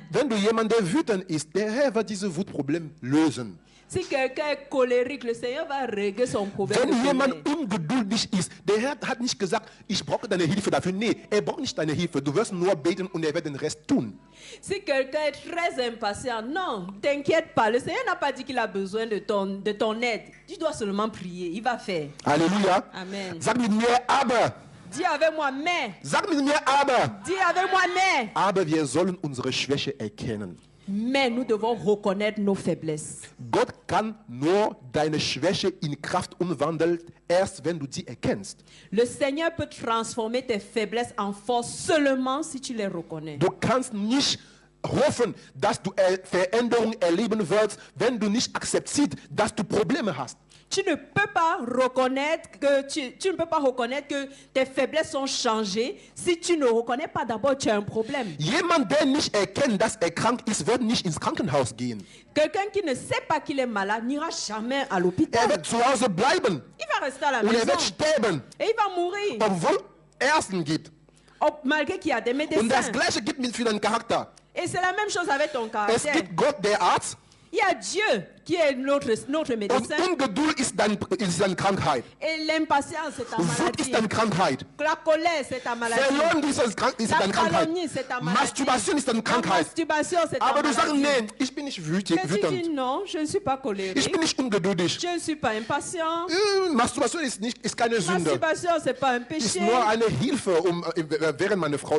Wenn du jemand, der wütend ist, der Herr wird dieses Wutproblem lösen. Si quelqu'un est colérique, le Seigneur va régler son problème. Wenn de jemand colère. ungeduldig ist, der Herr hat nicht gesagt, ich brauche deine Hilfe dafür. Nee, er braucht nicht deine Hilfe. Du wirst nur beten und er wird den Rest tun. Si quelqu'un est très impatient, non, t'inquiète pas. Le Seigneur n'a pas dit qu'il a besoin de ton aide. Tu dois seulement prier. Il va faire. Halleluja. Amen. Sag mit mir, aber. Dis avec moi, mais. Sag mit mir, aber. Dis avec moi, mais. Aber wir sollen unsere Schwäche erkennen. Mais nous devons reconnaître nos faiblesses. Gott kann nur deine Schwäche in Kraft umwandeln, erst wenn du sie erkennst. Le Seigneur peut transformer tes faiblesses en force seulement si tu les reconnais. Du kannst nicht hoffen, dass du Veränderung erleben wirst, wenn du nicht akzeptierst, dass du Probleme hast. Tu ne peux pas reconnaître que tes faiblesses sont changées si tu ne reconnais pas d'abord que tu as un problème. Jemand, der nicht erkennt, dass er krank ist, wird nicht ins Krankenhaus gehen. Quelqu'un qui ne sait pas qu'il est malade n'ira jamais à Er l'hôpital. wird zu Hause bleiben Il va rester à la und er maison wird sterben, et il va mourir. obwohl Ärzte gibt. Malgré qu'il y a des Und das médecins. Gleiche gibt es für deinen Charakter. Et c'est la même chose avec ton Es caractère. gibt Gott, der Arzt, Il y a Dieu qui est notre und médecin. Ungeduld ist deine Krankheit. Et l'impatience, c'est ta Wut maladie. ist deine Krankheit. La colère, c'est ta maladie. Verleumdung ist La deine Krankheit. calomnie, c'est ta maladie. Masturbation ist deine La Krankheit. masturbation, c'est ta Aber du sagst, maladie. nee, ich bin nicht Mais tu dis wütend. non, je ne suis pas Ich colérique. bin nicht ungeduldig. Je ne suis pas impatient. Masturbation ist keine Sünde. Masturbation, c'est pas un Ist péché. nur eine Hilfe,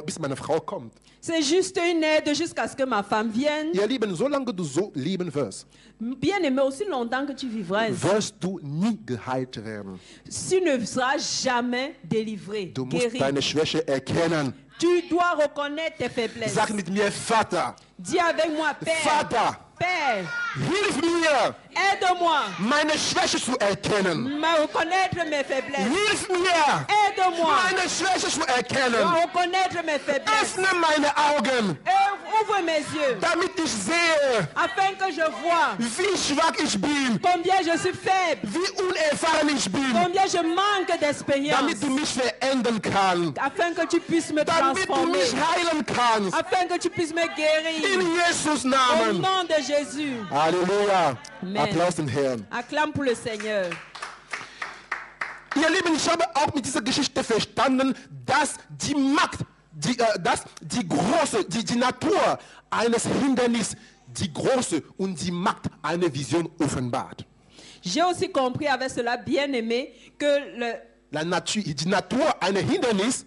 bis meine Frau kommt. C'est juste une aide jusqu'à ce que ma femme vienne. Ihr Lieben, solange du so leben wirst, Bien aimé, aussi longtemps que tu vivras ainsi, wirst du nie geheilt werden. tu ne seras jamais délivré, Du musst guéri. deine Schwäche erkennen. Tu dois reconnaître tes faiblesses. Sag mit mir, Vater, Dis avec moi, Père. Vater, Père, hilf mir, aide-moi meine Schwäche zu erkennen. à reconnaître mes faiblesses. Hilf mir, Aide-moi meine Schwäche zu à erkennen. reconnaître mes faiblesses. Öffne meine Augen, Et ouvre mes yeux damit ich sehe, afin que je vois wie schwach ich bin, combien je suis faible, wie unerfahren ich bin, combien je manque d'expérience, damit du mich verändern kannst, afin que tu puisses me damit du transformer, mich heilen kannst. afin que tu puisses me guérir. In Jesus Au Namen. nom de Jésus. Halleluja. Amen. Applaus dem Herrn. Acclame pour le Seigneur. Ihr Lieben, ich habe auch mit dieser Geschichte verstanden, dass die Magd die Natur eines Hindernisses, die große und die Macht einer Vision offenbart. J'ai aussi compris avec cela, bien aimé, que Die Natur eines Hindernisses,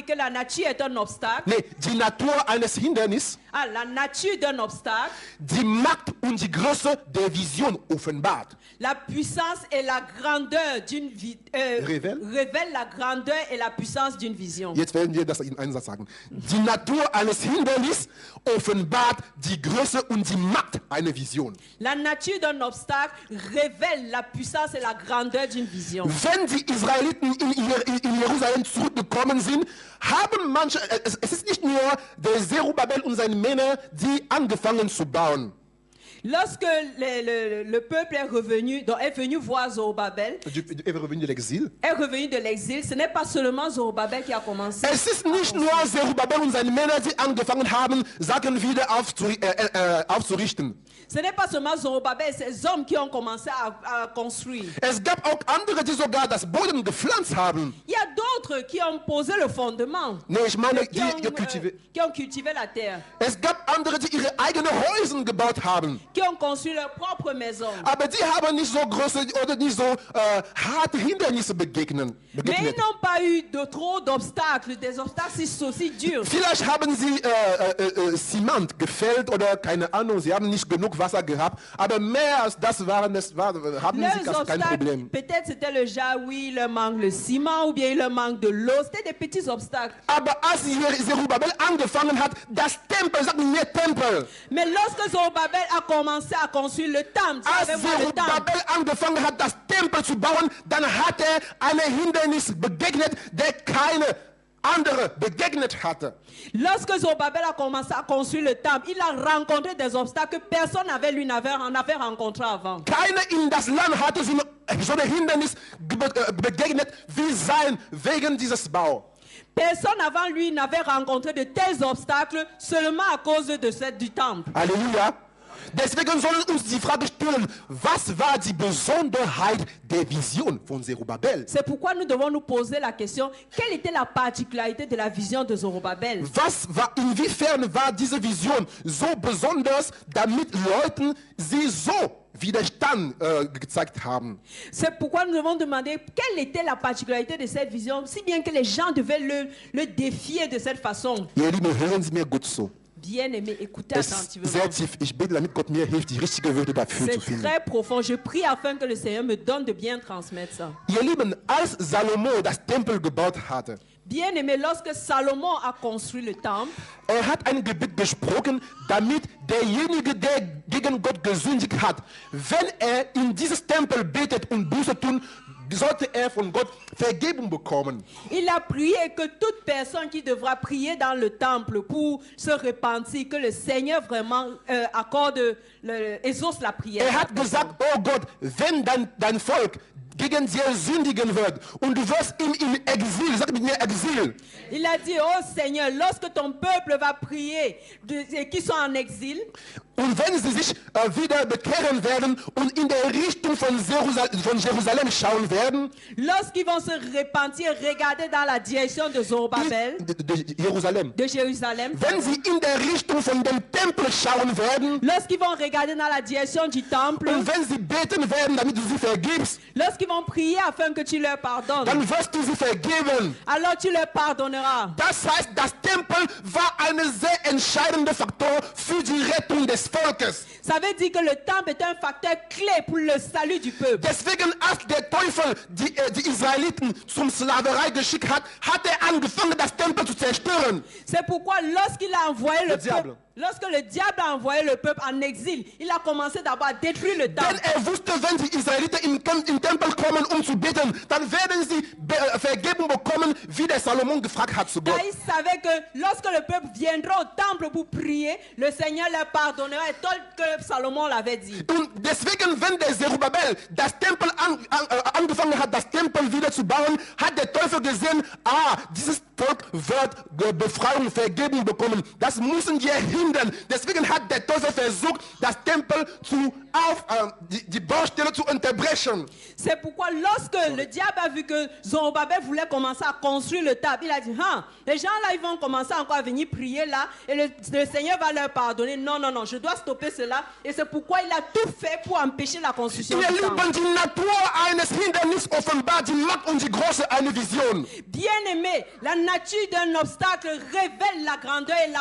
que la nature est un obstacle. nee, die Natur eines Hindernisses, La nature d'un obstacle. die Macht und die Größe der Vision offenbart. La puissance et la grandeur d'une révèle la grandeur et la puissance d'une vision. Jetzt werden wir das in einem Satz sagen. Die Natur eines Hindernisses offenbart die Größe und die Macht einer Vision. La nature d'un obstacle révèle la puissance et la grandeur d'une vision. Wenn die Israeliten in Jerusalem zurückgekommen sind, haben manche, es ist nicht nur der Zerubabel und seine Männer, die angefangen zu bauen. Lorsque le peuple est venu voir Zorobabel, Est revenu de l'exil. ce n'est pas seulement Zorobabel qui a commencé. Es ist nicht nur Zerubabel und seine Männer, die angefangen haben, Sachen wieder aufzurichten. Ce n'est pas seulement Zorobabel, ces hommes qui ont commencé à construire. Es gab auch andere, die sogar das Boden gepflanzt haben. Il y a d'autres qui ont posé le fondement, Nee, ich meine, qui ont die cultivé la terre, Es gab andere, die ihre eigenen Häuser gebaut haben. qui ont construit leur propre maison. Aber die haben nicht so große oder nicht so harte Hindernisse begegnet. Mais ils n'ont pas eu trop d'obstacles, des obstacles aussi durs. Vielleicht haben sie Zement gefällt oder keine Ahnung, sie haben nicht genug Wasser gehabt, aber mehr als das haben sie kein Problem. Peut-être c'était le genre, oui, il leur manque le ciment ou bien il leur manque de l'eau. C'était des petits obstacles. Aber als Zerubabel angefangen hat, das Tempel, sagen wir Tempel. Mais lorsque Zorobabel a commencé à construire le temple, Als Zerubabel angefangen hat, das Tempel zu bauen, dann hat ein Hindernis begegnet, der keine andere begegnet hatte. Lorsque Zorobabel a commencé à construire le temple, il a rencontré des obstacles que personne n'avait rencontré avant. Keiner in das Land hatte so ein Hindernis begegnet wie sein wegen dieses Bau. Personne avant lui n'avait rencontré de tels obstacles seulement à cause du temple. Halleluja. Deswegen sollen uns die Frage stellen, was war die Besonderheit der Vision von Zerubabel? C'est pourquoi nous devons nous poser la question, quelle était la particularité de la vision de Zorobabel? Inwiefern war diese Vision so besonders, damit Leuten sie so Widerstand gezeigt haben? C'est pourquoi nous devons demander quelle était la particularité de cette vision, si bien que les gens devaient le défier de cette façon. Ihr Lieben, hören Sie mir gut zu. Bien aimé, écoutez Es ist attentivement. sehr tief. Ich bete, damit Gott mir hilft, die richtige Würde dafür C'est zu finden. très profond. Je prie afin que le Seigneur me donne de bien transmettre ça. Ihr Lieben, als Salomo das Tempel gebaut hatte, Bien aimé, lorsque Salomon a construit le temple, hat ein Gebet gesprochen, damit derjenige, der gegen Gott gesündigt hat, wenn in dieses Tempel betet und Buße tun, sollte von Gott Vergebung bekommen. il a prié que toute personne qui devra prier dans le temple pour se repentir, que le Seigneur vraiment exauce la prière. Hat gesagt, oh Gott, wenn dein Volk gegen dir sündigen wird und du wirst im Exil, sag mit mir Exil. Il a dit, oh Seigneur, lorsque ton peuple va prier, qui sont en exil, und wenn sie sich wieder bekehren werden und in der Richtung von Jerusalem schauen werden, lorsqu'ils vont se repentir, regarder dans la direction de Zorobabel, de Jerusalem, de Jérusalem, wenn sie in der Richtung von dem Tempel schauen werden, lorsqu'ils vont regarder dans la direction du temple, und wenn sie beten werden, damit du sie vergibst, lorsqu'ils vont prier afin que tu leur pardonnes, dann wirst du sie vergeben. alors tu leur pardonneras. Das heißt, das Tempel war ein sehr entscheidender Faktor für die Rettung des Volkes. Ça veut dire que le temple est un facteur clé pour le salut du peuple. Deswegen, als der Teufel die Israeliten zum Sklaverei geschickt hat, hat angefangen, das Tempel zu zerstören. C'est pourquoi lorsqu'il a envoyé le diable. peuple, lorsque le diable a envoyé le peuple en exil, il a commencé d'abord à détruire le temple. Denn wusste, wenn die Israeliten im Tempel kommen, zu beten, dann werden sie Vergebung bekommen, wie der Salomon gefragt hat zu Gott. Car il savait que lorsque le peuple viendra au temple pour prier, le Seigneur leur pardonnera, tel que Salomon l'avait dit. Und deswegen, wenn der Zerubabel das Tempel angefangen hat, das Tempel wieder zu bauen, hat der Teufel gesehen, dieses Volk wird Befreiung, Vergebung bekommen. Das müssen wir hindern. Deswegen hat der Teufel versucht, das Tempel zu die Baustelle zu unterbrechen. C'est pourquoi lorsque le diable a vu que Zorobabel voulait commencer à construire le temple, il a dit, les gens là, ils vont commencer encore à venir prier là, et le Seigneur va leur pardonner. Non, non, non, je dois stopper cela. Et c'est pourquoi il a tout fait pour empêcher la construction du temple. Die Natur eines Hindernisses offenbart die Macht und die Größe einer Vision. Bien aimé, la nature d'un obstacle révèle la grandeur et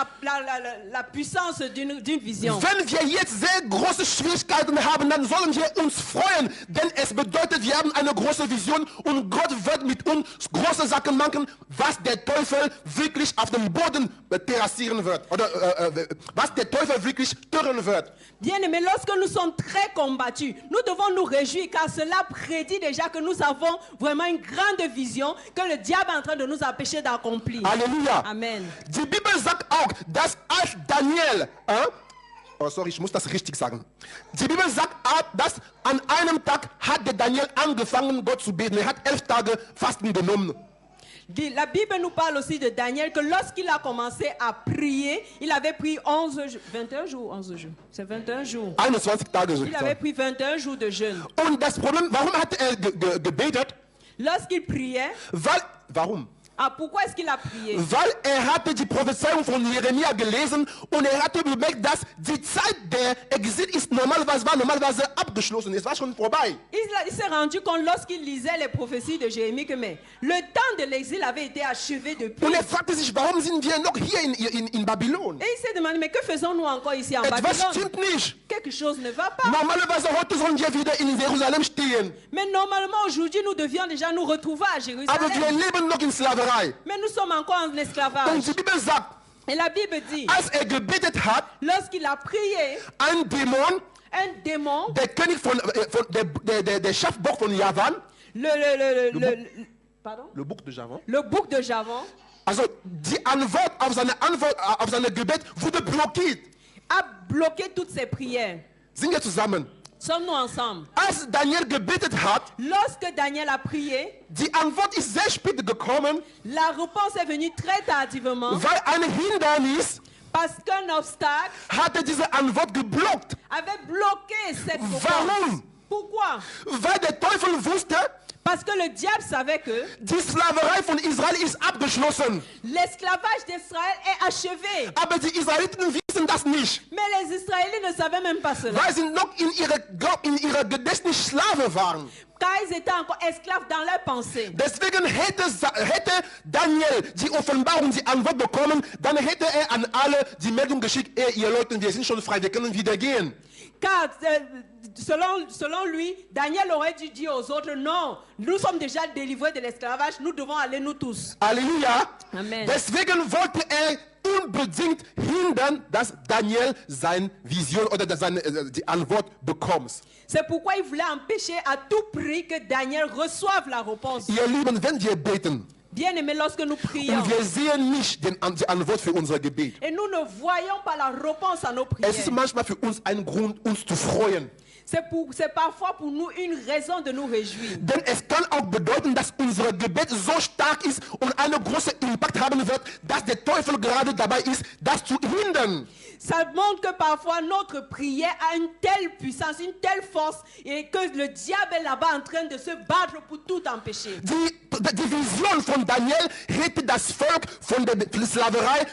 la puissance d'une vision. Wenn wir jetzt sehr große Schwierigkeiten haben, dann sollen wir uns freuen, denn es bedeutet, wir haben eine große Vision und Gott wird mit uns große Sachen machen, was der Teufel wirklich auf dem Boden terrassieren wird oder was der Teufel wirklich stören wird. Bien aimé, lorsque nous sommes très combattus, nous devons nous réjouir car cela prédit déjà que nous avons vraiment une grande vision que le diable est en train de nous empêcher d'accomplir. Halleluja. Amen. Die Bibel sagt auch, dass als Daniel, oh sorry, ich muss das richtig sagen. Die Bibel sagt auch, dass an einem Tag hat der Daniel angefangen, Gott zu beten. Er hat 11 Tage Fasten genommen. La Bible nous parle aussi de Daniel que lorsqu'il a commencé à prier, il avait pris 21 jours, 11 jours. C'est 21 jours. 21 Tage. Il avait pris 21 jours de jeûne. Und das Problem, warum hat er gebetet? Lorsqu'il priait, warum? Pourquoi est-ce qu'il a prié? Weil er hatte die Prophezeiung von Jeremia gelesen und er hatte bemerkt, dass die Zeit der Exil ist normalerweise abgeschlossen. Es war schon vorbei. Il s'est rendu compte lorsqu'il lisait les prophéties de Jérémie que le temps de l'exil avait été achevé depuis. Und er fragte sich, warum sind wir noch hier in Babylon? Et il s'est demandé, mais que faisons-nous encore ici en Babylon? Babylone? Stimmt nicht. Quelque chose ne va pas. Normalerweise heute sollen wir wieder in Jerusalem stehen. Mais normalement aujourd'hui nous devions déjà nous retrouver à Jérusalem. Aber wir leben noch in Sklaverei. Mais nous sommes encore en esclavage. Und die Bibel sagt, et la Bible dit, als er gebetet hat, lorsqu'il a prié, un démon, der König der Chefbock von Javan, le bouc de Javan, also die Antwort auf seine Gebet wurde blockiert. A bloqué toutes ses prières. Singen wir zusammen. Sommes-nous ensemble? Als Daniel gebetet hat, lorsque Daniel a prié, die Antwort ist sehr spät gekommen, la réponse est venue très tardivement, weil ein Hindernis parce qu'un obstacle hatte diese Antwort geblockt. Avait bloqué cette réponse. Warum? Pourquoi? Weil der Teufel wusste, parce que le diable savait que die Sklaverei von Israel ist abgeschlossen. L'esclavage d'Israël est achevé. Aber die Israeliten wissen das nicht. Mais les Israélites ne savaient même pas cela. Weil sie noch in ihrer Gedächtnis Sklave waren. Car ils étaient encore esclaves dans leur pensée. Deswegen hätte Daniel die Offenbarung, die Antwort bekommen, dann hätte er an alle die Meldung geschickt, ihr Leute, wir sind schon frei, wir können wieder gehen. Car selon lui, Daniel aurait dû dire aux autres, non, nous sommes déjà délivrés de l'esclavage, nous devons aller nous tous. Alléluia. Amen. Deswegen wollte er unbedingt hindern, dass Daniel seine Vision oder die Antwort bekommt. C'est pourquoi il voulait empêcher à tout prix que Daniel reçoive la réponse. Ihr Lieben, wenn wir beten, bien aimé, lorsque nous prions, und wir sehen nicht die Antwort für unser Gebet, et nous ne voyons pas la réponse à nos prières, es ist manchmal für uns ein Grund, uns zu freuen. C'est parfois pour nous une raison de nous réjouir. Denn es kann auch bedeuten, dass unser Gebet so stark ist und einen großen Impact haben wird, dass der Teufel gerade dabei ist, das zu hindern. Ça montre que parfois notre prière a une telle puissance, une telle force, et que le diable est là-bas en train de se battre pour tout empêcher. Die Vision von Daniel hätte das Volk von der Sklaverei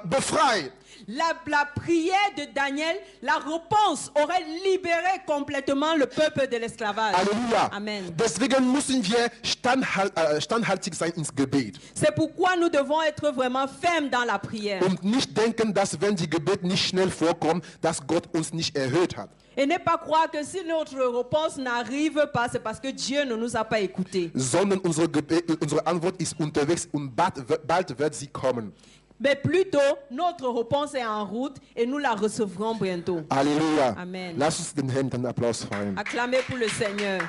befreit. La prière de Daniel, la réponse aurait libéré complètement le peuple de l'esclavage. Alléluia. Amen. Deswegen müssen wir standhaltig sein ins Gebet. C'est pourquoi nous devons être vraiment fermes dans la prière. Und nicht denken, dass wenn die Gebet nicht schnell vorkommt, dass Gott uns nicht erhört hat. Et ne pas croire que si notre réponse n'arrive pas, c'est parce que Dieu ne nous a pas écoutés. Sondern unsere Antwort ist unterwegs und bald wird sie kommen. Mais plutôt, notre réponse est en route et nous la recevrons bientôt. Alléluia. Amen. Lass uns den Herrn einen Applaus feiern. Acclamez pour le Seigneur.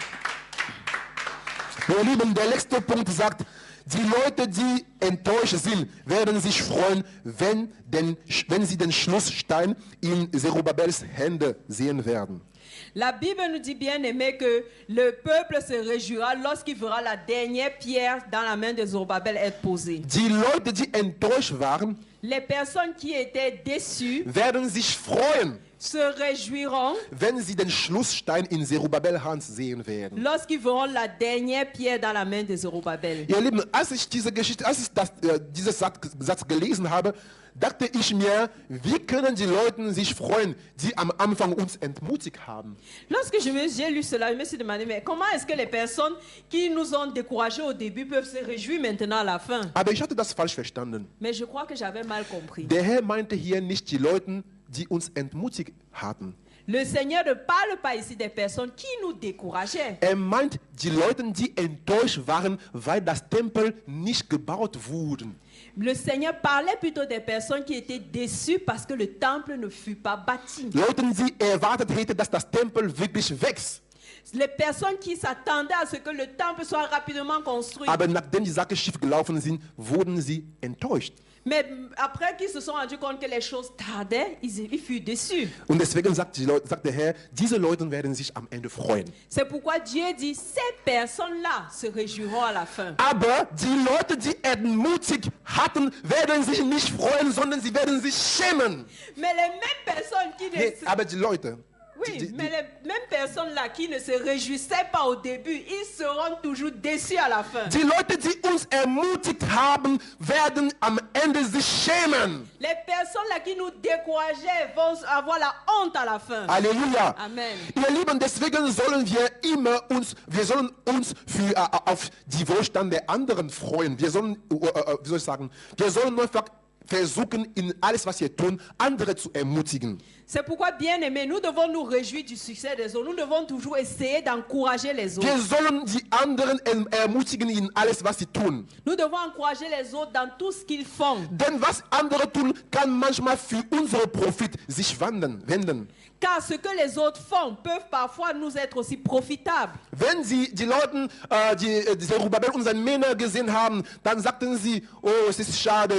Meine Lieben, der letzte Punkt sagt, die Leute, die enttäuscht sind, werden sich freuen, wenn sie den Schlussstein in Zerubabels Hände sehen werden. La Bible nous dit bien aimé que le peuple se réjouira lorsqu'il verra la dernière pierre dans la main de Zorobabel être posée. Die Leute, die enttäuscht waren, les personnes qui étaient déçues werden sich freuen, se réjouiront wenn sie den Schlussstein in Zerubabel Hand sehen werden. lorsqu'ils verront la dernière pierre dans la main de Zerubbabel. Ihr Lieben, als ich diese Geschichte, als ich diesen Satz gelesen habe, dachte ich mir, wie können die Leute sich freuen, die am Anfang uns entmutigt haben? Lorsque j'ai lu cela, je me suis demandé, mais comment est-ce que les personnes qui nous ont découragés au début peuvent se réjouir maintenant à la fin? Aber ich hatte das falsch verstanden. Mais je crois que j'avais mal compris. Der Herr meinte hier nicht die Leute, die uns entmutigt hatten. Le Seigneur ne parle pas ici des personnes qui nous décourageaient. Meint die Leute, die enttäuscht waren, weil das Tempel nicht gebaut wurde. Le Seigneur parlait plutôt des personnes qui étaient déçues parce que le temple ne fut pas bâti. Leute, die erwartet hätten, dass das Tempel wirklich wächst. Les personnes qui s'attendaient à ce que le temple soit rapidement construit. Aber nachdem die Sache schief gelaufen sind, wurden sie enttäuscht. Mais après qu'ils se sont rendus compte que les choses tardaient, ils furent déçus. Und deswegen sagt der Herr, diese Leute werden sich am Ende freuen. C'est pourquoi Dieu dit, ces personnes-là se réjouiront à la fin. Aber die Leute, die entmutigt hatten, werden sich nicht freuen, sondern sie werden sich schämen. Mais les mêmes personnes qui ne se... Aber die Leute, Oui, mais les mêmes personnes-là qui ne se réjouissaient pas au début, ils seront toujours déçus à la fin. die Leute, die uns ermutigt haben, werden am Ende sich schämen. Les personnes-là qui nous décourageaient vont avoir la honte à la fin. Halleluja. Amen. Ihr Lieben, deswegen sollen wir sollen uns auf die Wohlstand der anderen freuen. Wir sollen, wie soll ich sagen, wir sollen einfach versuchen, in alles, was wir tun, andere zu ermutigen. C'est pourquoi, bien aimés, nous devons nous réjouir du succès des autres. Nous devons toujours essayer d'encourager les autres. Wir sollen die anderen ermutigen in alles, was sie tun. Nous devons encourager les autres dans tout ce qu'ils font. Denn was andere tun, kann manchmal für unseren Profit sich wenden. Car ce que les autres font peuvent parfois nous être aussi profitables. Wenn sie die Leute, die Zerubabel und seine Männer gesehen haben, dann sagten sie, oh, es ist schade,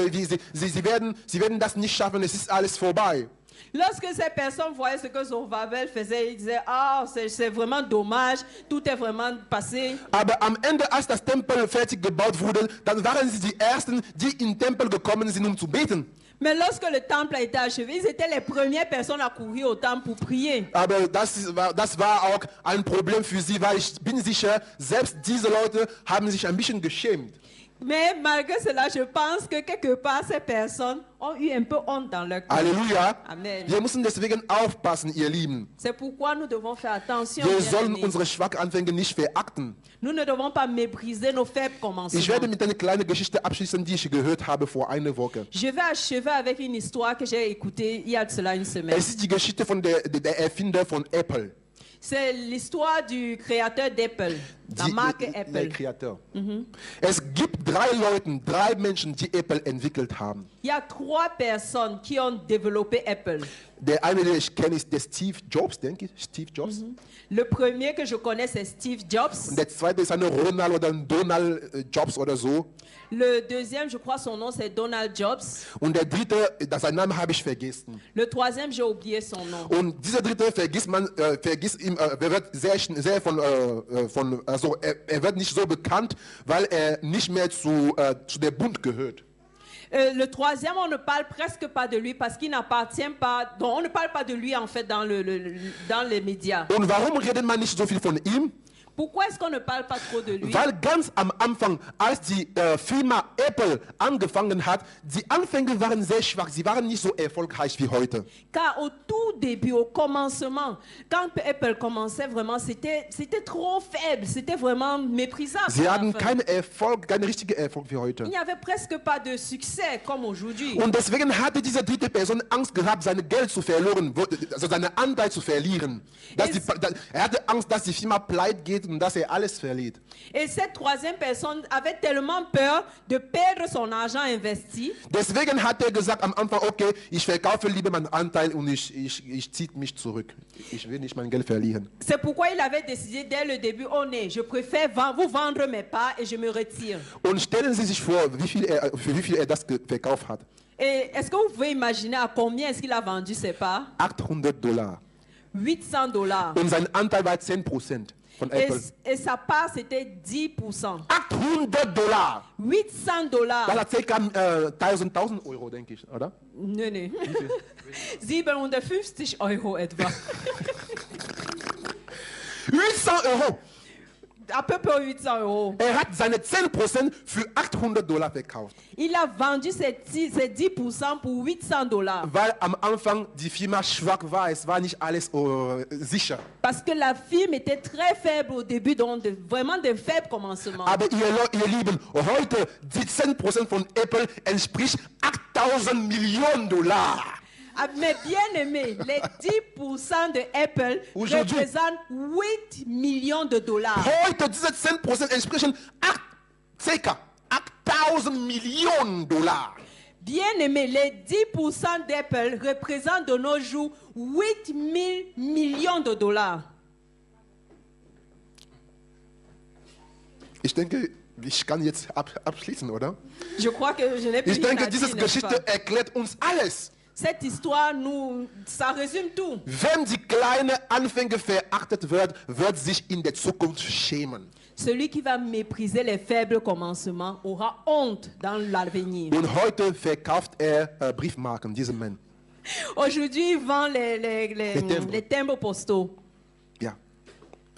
sie werden das nicht schaffen, es ist alles vorbei. Lorsque ces personnes voyaient ce que Zerubbabel faisait, ils disaient, ah, c'est vraiment dommage, tout est vraiment passé. Aber am Ende, als das Tempel fertig gebaut wurde, dann waren sie die Ersten, die in den Tempel gekommen sind, um zu beten. Mais lorsque le temple a été achevé, ils étaient les premières personnes à courir au temple pour prier. Aber das war auch ein Problem für sie, weil ich bin sicher, selbst diese Leute haben sich ein bisschen geschämt. Mais malgré cela, je pense que quelque part, ces personnes ont eu un peu honte dans leur cœur. Halleluja. Amen. Wir müssen deswegen aufpassen, ihr Lieben. C'est pourquoi nous devons faire attention. Wir bien sollen aimés. unsere Schwachanfänge nicht verachten. Nous ne devons pas mépriser nos faibles commencements. Ich werde mit einer kleinen Geschichte abschließen, die ich gehört habe vor einer Woche. Je vais achever avec une histoire que j'ai écoutée il y a de cela une semaine. Es ist die Geschichte von der Erfinder von Apple. C'est l'histoire du créateur d'Apple, la marque Apple. Der Kreator. Es gibt drei Menschen, die Apple entwickelt haben. Il y a 3 personnes qui ont développé Apple. Der eine, den ich kenne, ist der Steve Jobs, denke ich. Steve Jobs. Le premier que je connais, c'est Steve Jobs. Und der zweite ist ein Ronald oder ein Donald Jobs oder so. Le deuxième, je crois son nom, c'est Donald Jobs. Und der dritte, seinen Namen habe ich vergessen. Le troisième, j'ai oublié son nom. Und dieser dritte vergisst ihm, er wird sehr also er wird nicht so bekannt, weil er nicht mehr zu der Bund gehört. Le troisième, on ne parle presque pas de lui parce qu'il n'appartient pas. Donc on ne parle pas de lui en fait dans les médias. Und warum redet man nicht so viel von ihm? Pourquoi est-ce qu'on ne parle pas trop de lui? Weil ganz am Anfang, als die Firma Apple angefangen hat, die Anfänge waren sehr schwach. Sie waren nicht so erfolgreich wie heute. Car au tout début, au commencement, quand Apple commençait vraiment, c'était trop faible, c'était vraiment méprisable. Sie hatten keinen Erfolg, keinen richtigen Erfolg wie heute. Il n'y avait presque pas de succès comme aujourd'hui. Und deswegen hatte diese dritte Person Angst gehabt, sein Geld zu verlieren, also seinen Anteil zu verlieren. Er hatte Angst, dass die Firma pleite geht und dass er alles verliert. Et cette troisième personne avait tellement peur de perdre son argent investi. Deswegen hat er gesagt am Anfang, okay, ich verkaufe lieber meinen Anteil und ich ziehe mich zurück. Ich will nicht mein Geld verlieren. C'est pourquoi il avait décidé dès le début, oh non, je préfère vous vendre mes parts et je me retire. Und stellen Sie sich vor, für wie viel er das verkauft hat. Et est-ce que vous pouvez imaginer à combien est-ce qu'il a vendu ses parts? $800. $800. Und sein Anteil war 10%. von Apple. Et sa part, c'était 10%. $800. $800. Das hat ca. 1000 Euro, denke ich, oder? Nee. 750 € etwa. 800 Euro. À peu près 800 €. Hat seine 10% für $800 verkauft. Il a vendu ses 10% pour $800. Weil am Anfang die Firma schwach war, es war nicht alles sicher. Parce que la firme était très faible au début, donc vraiment de faibles commencements. Aber ihr Lieben, heute die 10% von Apple entspricht $8.000 Millionen. Mais bien aimé, les 10% de Apple représentent $8 millions. Heute diese 10% entsprechen ca. $8.000 Millionen. Bien aimé, les 10% d'Apple représentent de nos jours $8 millions. Ich denke, ich kann jetzt abschließen, oder? Je crois que je n'ai plus Ich denke, rien à diese dire, n'est-ce Geschichte pas? erklärt uns alles. Cette histoire, ça résume tout. Wenn die kleine Anfänge verachtet wird sich in der Zukunft schämen. Celui qui va mépriser les faibles commencements aura honte dans l'avenir. Und heute verkauft Briefmarken, dieser Mann. Aujourd'hui, il vend les timbres postaux. Ja.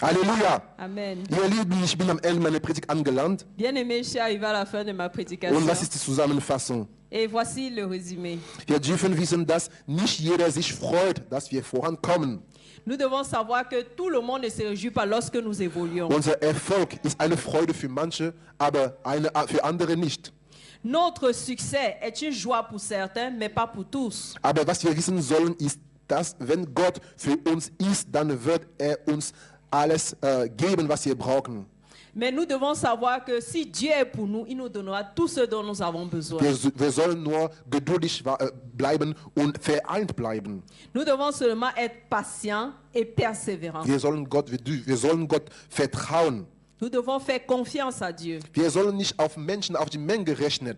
Halleluja. Amen. Ihr Lieben, ich bin am Ende meiner Predigt angelangt. Bien aimé, je suis arrivé à la fin de ma prédication. Und was ist die Zusammenfassung? Et voici le résumé. Wir dürfen wissen, dass nicht jeder sich freut, dass wir vorankommen. Nous devons savoir que tout le monde ne se réjouit pas lorsque nous évoluons. Unser Erfolg ist eine Freude für manche, aber für andere nicht. Notre succès est une joie pour certains, mais pas pour tous. Aber was wir wissen sollen, ist, dass wenn Gott für uns ist, dann wird uns alles geben, was wir brauchen. Mais nous devons savoir que si Dieu est pour nous, il nous donnera tout ce dont nous avons besoin. Wir sollen nur geduldig bleiben und vereint bleiben. Nous devons seulement être patients et persévérants. Wir sollen Gott vertrauen. Nous devons faire confiance à Dieu. Wir sollen nicht auf Menschen, auf die Menge rechnen.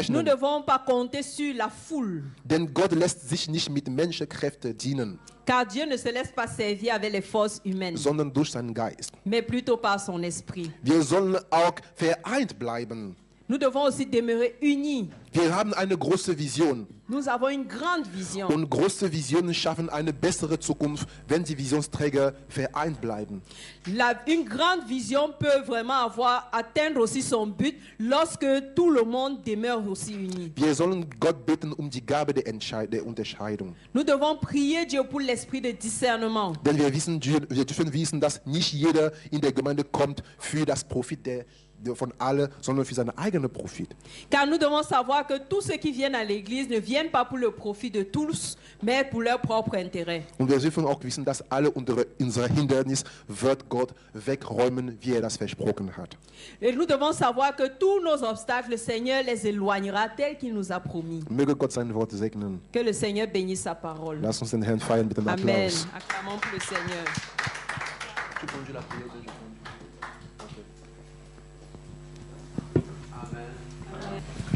Nous ne devons pas compter sur la foule. Denn Gott lässt sich nicht mit Menschenkräften dienen, Car Dieu ne se laisse pas servir avec les forces humaines, sondern durch seinen Geist. mais plutôt par son esprit. Wir sollen auch vereint bleiben. Nous devons aussi demeurer unis. Wir haben eine große Vision. Nous avons une grande vision. Und große Visionen schaffen eine bessere Zukunft, wenn die Visionsträger vereint bleiben. Une grande vision peut vraiment atteindre aussi son but lorsque tout le monde demeure aussi uni. Wir sollen Gott bitten um die Gabe der Unterscheidung. Nous devons prier Dieu pour l'esprit de discernement. Denn wir dürfen wissen, dass nicht jeder in der Gemeinde kommt für das Profit von allen, sondern für seinen eigenen Profit. Car nous devons savoir que tous ceux qui viennent à l'église ne viennent pas pour le profit de tous, mais pour leur propre intérêt. Und wir dürfen auch wissen, dass alle unsere Hindernis wird Gott wegräumen, wie das versprochen hat. Et nous devons savoir que tous nos obstacles, le Seigneur les éloignera tel qu'il nous a promis. Möge Gott sein Wort segnen. Que le Seigneur bénisse sa parole. Lass uns den Herrn feiern mit einem Amen. Applaus. Acclamons pour le Seigneur.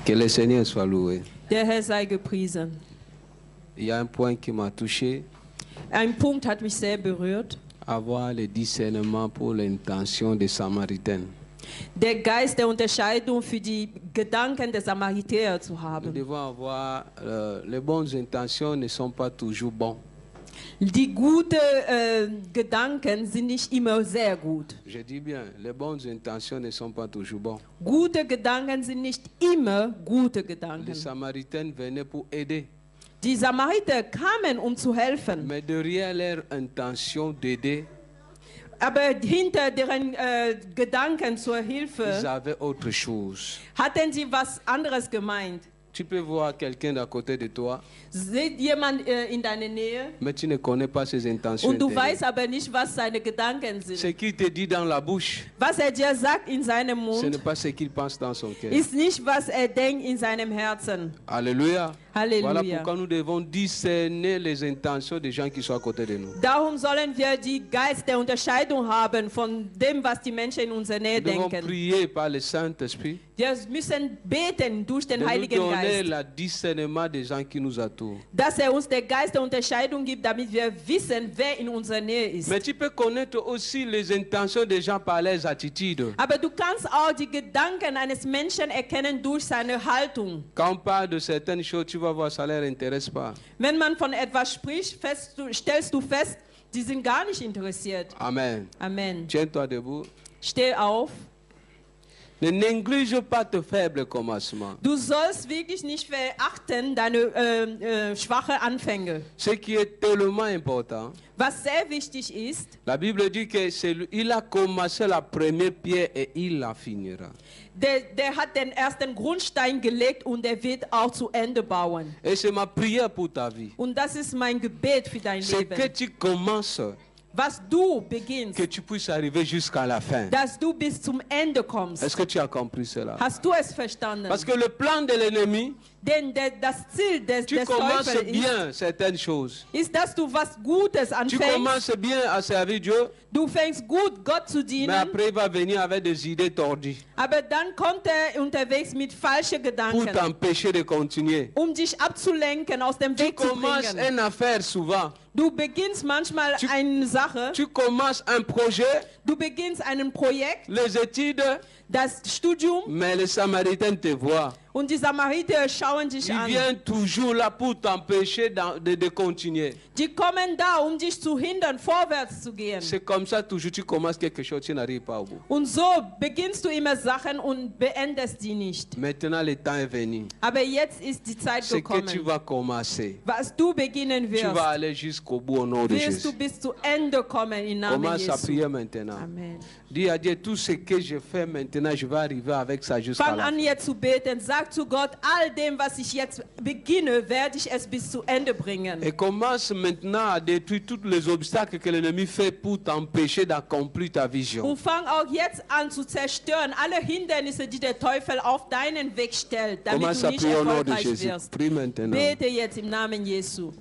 Que le Seigneur soit loué. Der Herr sei gepriesen. Il y a un point qui m'a touché, Ein Punkt hat mich sehr berührt. avoir le discernement pour l'intention des Samaritains. Der Geist der Unterscheidung für die Gedanken der Samariter zu Nous haben. devons avoir, les bonnes intentions ne sont pas toujours bonnes. Die guten Gedanken sind nicht immer sehr gut. Je dis bien, les bonnes intentions ne sont pas toujours bonnes. Gute Gedanken sind nicht immer gute Les Gedanken. Samaritains venaient pour aider, Die Samariter kamen, um zu helfen. mais derrière leur intention d'aider, Aber hinter deren Gedanken zur ils Hilfe avaient autre chose. hatten sie was anderes gemeint. Tu peux voir quelqu'un d'à côté de toi, Seht jemand in deiner Nähe mais tu ne connais pas ses intentions. und du intérieures. weißt aber nicht, was seine Gedanken Ce sind. qu'il te dit dans la bouche, Was dir sagt in seinem ce n'est Mund, pas ce qu'il pense dans son cœur. ist nicht, was denkt in seinem Herzen. Alléluia. Halleluja. Voilà pourquoi nous devons discerner les intentions des gens qui sont à côté de nous. Darum sollen wir die Geist der Unterscheidung haben von dem, was die Menschen in unserer Nähe Nous devons denken. prier par le Saint-Esprit Wir müssen beten durch den de nous Heiligen donner Geist, le discernement des gens qui nous entourent. dass uns der Geist der Unterscheidung gibt, damit wir wissen, wer in unserer Nähe ist. Mais tu peux connaître aussi les intentions des gens par leurs attitudes. Aber du kannst auch die Gedanken eines Menschen erkennen durch seine Haltung. Quand on parle de certaines choses, tu vas voir, ça ne les intéresse pas. Wenn man von etwas spricht, stellst du fest, die sind gar nicht interessiert. Amen. Amen. Tiens-toi debout. Steh auf. Ne néglige pas tes faibles commencements. Du sollst wirklich nicht verachten deine schwache Anfänge. Ce qui est tellement important. Was sehr wichtig ist, La Bible dit qu'il a commencé la première pierre et il la finira. der hat den ersten Grundstein gelegt und er wird auch zu Ende bauen. Et c'est ma prière pour ta vie. Und das ist mein Gebet für dein C'est que Leben. tu commences, Was du beginnst, que tu puisses arriver jusqu'à la fin. dass du bis zum Ende kommst. Est-ce que tu as compris cela? Hast du es verstanden? Parce que le plan de l'ennemi, Denn das Ziel des tu commences Teufels bien certaines choses. ist, dass du was Gutes Tu anfängst. commences bien à servir Dieu, Du fängst gut, Gott zu mais dienen. après il va venir avec des idées tordues Aber dann kommt er unterwegs mit falschen pour Gedanken, t'empêcher de continuer. dich abzulenken, aus dem Tu Weg zu commences bringen. une affaire souvent. Du beginnst manchmal Tu- eine Sache, Tu commences un projet, du beginnst ein Projekt, les études, das Studium, mais les Samaritains te voient. und die Samariter schauen dich Ils an. viennent toujours là pour t'empêcher de continuer. Die kommen da, dich zu hindern, vorwärts zu gehen. C'est comme ça, toujours tu commences quelque chose, tu n'arrives pas au bout. Und so beginnst du immer Sachen und beendest die nicht. Maintenant, le temps est venu. Aber jetzt ist die Zeit C'est que tu gekommen. vas commencer. Was du beginnen Tu vas wirst, aller jusqu'au bout au nom de wirst du Jésus. bis zu Ende kommen im Namen Commence à Jesu. prier maintenant. Amen. Dis à Dieu, tout ce que je fais maintenant, je vais arriver avec ça jusqu'à Fang la an fin. jetzt zu beten. Sag zu Gott, all dem, was ich jetzt beginne, werde ich es bis zu Ende bringen. Et commence maintenant à détruire tous les obstacles que l'ennemi fait pour t'empêcher d'accomplir ta vision. Und fang auch jetzt an zu zerstören, alle Hindernisse, die der Teufel auf deinen Weg stellt, damit Commence du à nicht prier au nom de erfolgreich Jésus. wirst. Prie maintenant. Bete jetzt im Namen Jesu.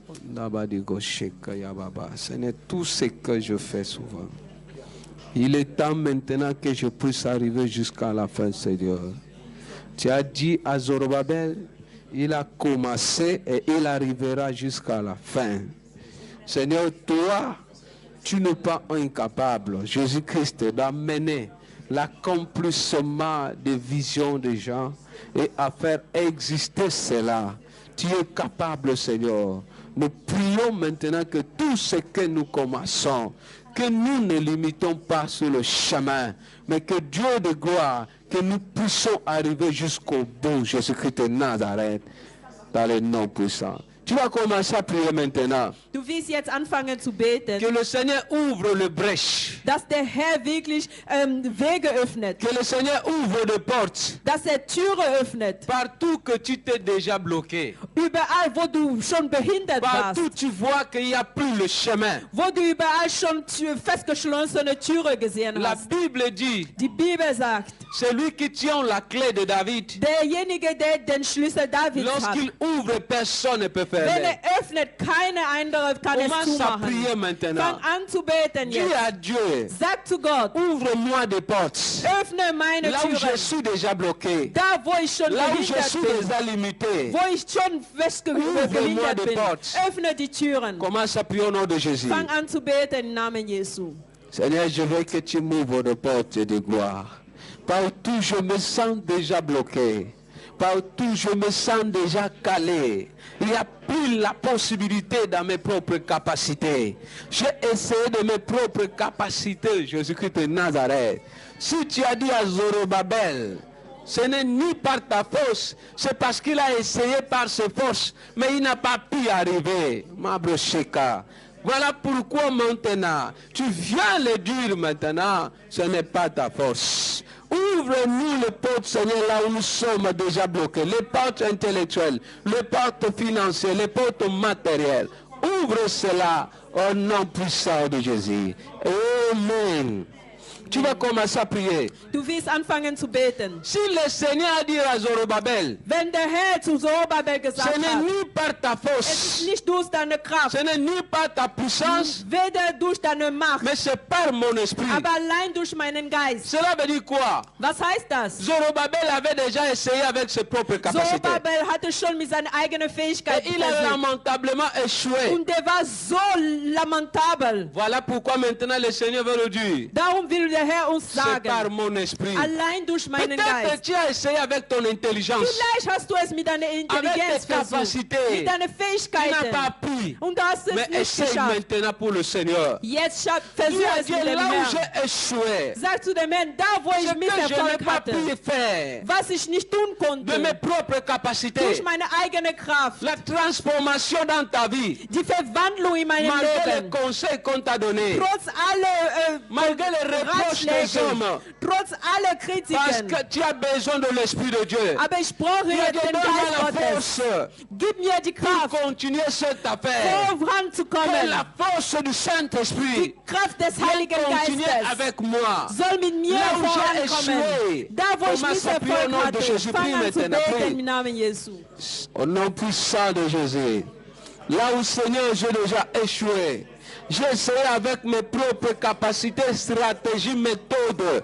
Seigneur, tout ce que je fais souvent. Il est temps maintenant que je puisse arriver jusqu'à la fin, Seigneur. Tu as dit à Zorobabel, il a commencé et il arrivera jusqu'à la fin. Seigneur, toi, tu n'es pas incapable, Jésus-Christ, d'amener l'accomplissement des visions des gens et à faire exister cela. Tu es capable, Seigneur. Nous prions maintenant que tout ce que nous commençons, que nous ne limitons pas sur le chemin, mais que Dieu de gloire, que nous puissions arriver jusqu'au bout, Jésus-Christ de Nazareth, dans le nom puissant. Tu vas commencer à prier maintenant. Du wirst jetzt anfangen zu beten, Que le Seigneur ouvre le brèche. dass der Herr wirklich Wege öffnet, Que le Seigneur ouvre des portes. dass er Türe öffnet. Partout que tu t'es déjà bloqué. Überall, wo du schon behindert warst, Partout tu vois qu'il n'y a plus le chemin. wo du überall schon festgeschlossene Türe gesehen La hast. Bible dit, Die Bibel sagt, celui qui tient la clé de David, derjenige, der den Schlüssel Davids hat, lorsqu'il ouvre, personne ne peut wenn fermer. er öffnet, keine andere kann es Commence à prier zumachen. maintenant. Fang an zu beten Dis jetzt. à Dieu, Sag zu Gott, ouvre-moi des portes. öffne meine Là où je Türen. suis déjà bloqué. Da, wo ich schon Là où je behindert suis bin, déjà limité. wo ich schon Ouvre-moi behindert des bin, portes. öffne die Türen. Commence à prier au nom de Jésus. Fang an zu beten im Namen Jesu. Seigneur, je veux que tu m'ouvres des portes de gloire. Partout je me sens déjà bloqué. Partout je me sens déjà calé. Il n'y a plus la possibilité dans mes propres capacités. J'ai essayé de mes propres capacités, Jésus-Christ de Nazareth. Si tu as dit à Zorobabel, ce n'est ni par ta force, c'est parce qu'il a essayé par ses forces, mais il n'a pas pu arriver. Mabre Sheka. Voilà pourquoi maintenant, tu viens le dire maintenant, ce n'est pas ta force. Ouvre-nous les portes, Seigneur, là où nous sommes déjà bloqués. Les portes intellectuelles, les portes financières, les portes matérielles. Ouvre cela au nom puissant de Jésus. Amen. Tu vas commencer à prier. Du wirst anfangen zu beten. Si le Seigneur a dit à Zorobabel, Wenn der Herr zu Zorobabel gesagt ce n'est hat, ni par ta es ist force, nicht durch deine Kraft, ce n'est ni par ta puissance, weder durch deine Macht, mais c'est par mon esprit. aber allein durch meinen Geist. Cela veut dire quoi? Was heißt das? Zorobabel avait déjà essayé avec ses propres capacités. Zorobabel hatte schon mit seinen eigenen Et Fähigkeiten il a versucht. lamentablement échoué. Und der war so lamentabel. Voilà pourquoi maintenant le Seigneur veut le dire. Darum will der Herr uns C'est par sagen, mon esprit. allein durch meinen Peut-être que Geist. tu as essayé avec ton intelligence. Vielleicht hast du es mit deiner Intelligenz Avec tes versucht, capacités. mit deinen Tu n'as Fähigkeiten. pas pu. Und du hast es Mais nicht essaye geschafft. maintenant pour le Seigneur. Jetzt Dis versuch à es Dieu, mit dem là où Herrn. j'ai échoué, Sag zu dem Herrn, da wo ce ich que je n'ai Misserfolg pas hatte, pu faire was ich nicht tun de mes konnte, propres capacités, durch meine eigene Kraft, la transformation dans ta vie, die Verwandlung in meinem malgré les Leben, conseils qu'on t'a donnés, trotz aller malgré les reproches des Ratschläge, hommes, trotz aller parce Kritiken. que tu as besoin de l'Esprit de Dieu. Aber ich brauche Dieu jetzt te den donne Geist la Gottes. force Gib mir die pour Kraft, continuer cette affaire. voranzukommen. Que la force du Saint-Esprit Die Kraft des vienne Heiligen continuer Geistes avec moi. soll mit mir Là où j'ai vorankommen. échoué, Da wo ich commence à prier au Misserfolg nom de hatte, Jésus. fang Prie an zu maintenant, beten prie. im Namen Jesu. Au nom puissant de Jésus. Là où, Seigneur, j'ai déjà échoué. J'ai essayé avec mes propres capacités, stratégies, méthodes